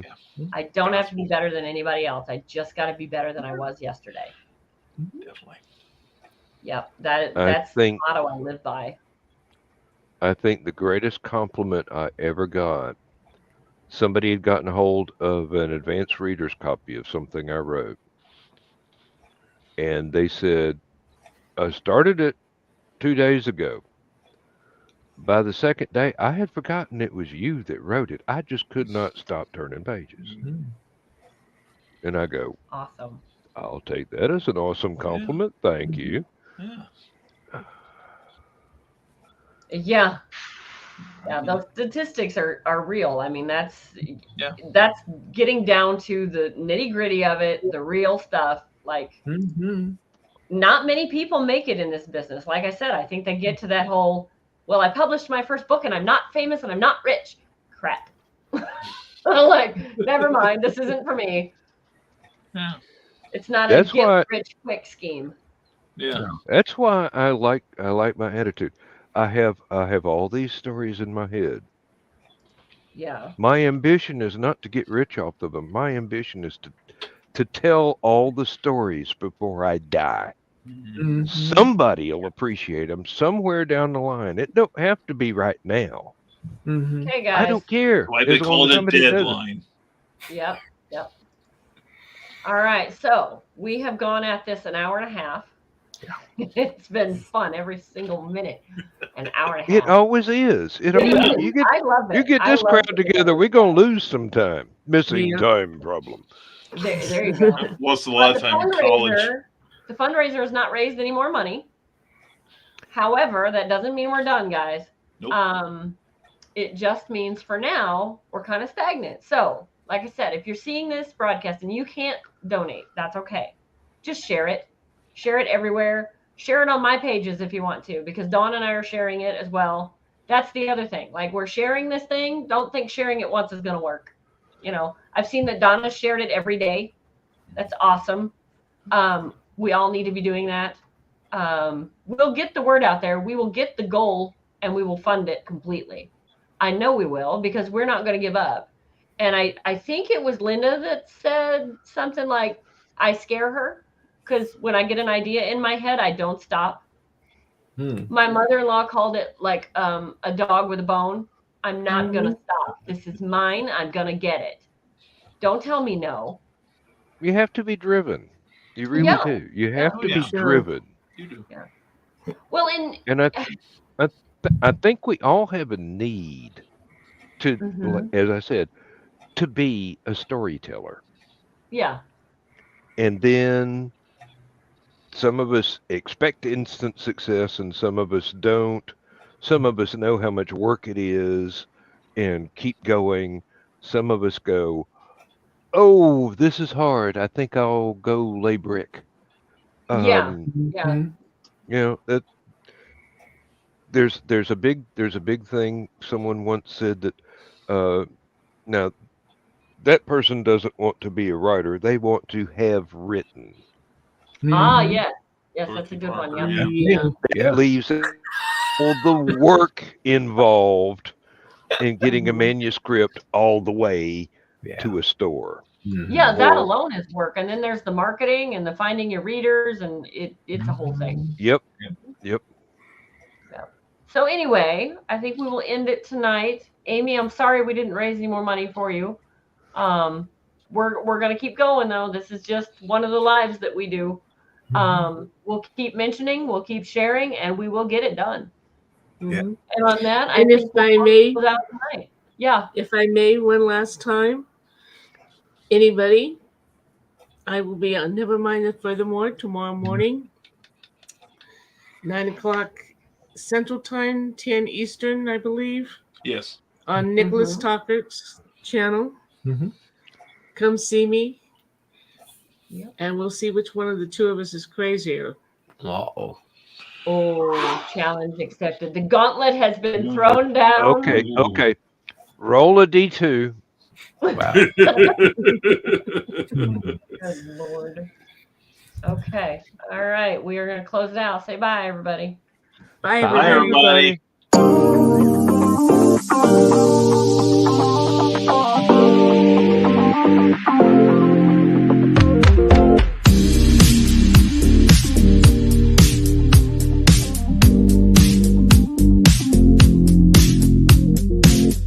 I don't have to be better than anybody else. I just got to be better than I was yesterday. Definitely. Yep. That's the motto I live by. I think the greatest compliment I ever got, somebody had gotten hold of an advanced reader's copy of something I wrote. And they said, I started it 2 days ago. By the second day, I had forgotten it was you that wrote it. I just could not stop turning pages. Mm-hmm. And I go, awesome. I'll take that as an awesome compliment. Thank you. Yeah. Yeah, those statistics are real. I mean, that's getting down to the nitty-gritty of it, the real stuff. Like, not many people make it in this business. Like I said, I think they get to that whole, well, I published my first book and I'm not famous and I'm not rich. Crap. I'm like, never mind. This isn't for me. Yeah. It's not a get rich quick scheme. Yeah. That's why I like my attitude. I have all these stories in my head. Yeah. My ambition is not to get rich off of them. My ambition is to tell all the stories before I die. Somebody will appreciate them somewhere down the line. It don't have to be right now. Okay, guys. I don't care. Why they call it a deadline. Yep. All right. So we have gone at this an hour and a half. Yeah. It's been fun every single minute. An hour and a half. It always is. I love it. You get this crowd together, we're going to lose some time. Missing time problem. There you go. Lost a lot of time in college. The fundraiser has not raised any more money. However, that doesn't mean we're done, guys. Nope. It just means for now, we're kind of stagnant. So, like I said, if you're seeing this broadcast and you can't donate, that's okay. Just share it. Share it everywhere. Share it on my pages if you want to, because Dawn and I are sharing it as well. That's the other thing. Like, we're sharing this thing. Don't think sharing it once is going to work. You know, I've seen that Donna shared it every day. That's awesome. We all need to be doing that. We'll get the word out there. We will get the goal and we will fund it completely. I know we will, because we're not going to give up. And I think it was Linda that said something like, I scare her, because when I get an idea in my head, I don't stop. My mother-in-law called it like a dog with a bone. I'm not going to stop. This is mine. I'm going to get it. Don't tell me no. You have to be driven. You really do. You have to be driven. You do. Yeah. Well, and I think we all have a need to, as I said, to be a storyteller. Yeah. And then some of us expect instant success and some of us don't. Some of us know how much work it is and keep going. Some of us go, oh, this is hard. I think I'll go lay brick. Yeah. You know, that there's a big thing. Someone once said that now that person doesn't want to be a writer. They want to have written. Yes, that's a good one. Yeah. It leaves all the work involved in getting a manuscript all the way to a store. Yeah, that alone is work. And then there's the marketing and the finding your readers, and it's a whole thing. Yep. So anyway, I think we will end it tonight. Amy, I'm sorry we didn't raise any more money for you. We're going to keep going, though. This is just one of the lives that we do. We'll keep mentioning, we'll keep sharing, and we will get it done. And on that, I think if I may, one last time, anybody, I will be on Nevermind It Furthermore tomorrow morning, 9 o'clock Central Time, 10 Eastern, I believe. Yes. On Nicholas Talker's channel. Come see me. And we'll see which one of the two of us is crazier. Oh, challenge accepted. The gauntlet has been thrown down. Okay. Roll a D2. Wow. Good Lord. Okay. All right. We are going to close it out. Say bye, everybody. Bye, everybody. Bye, everybody.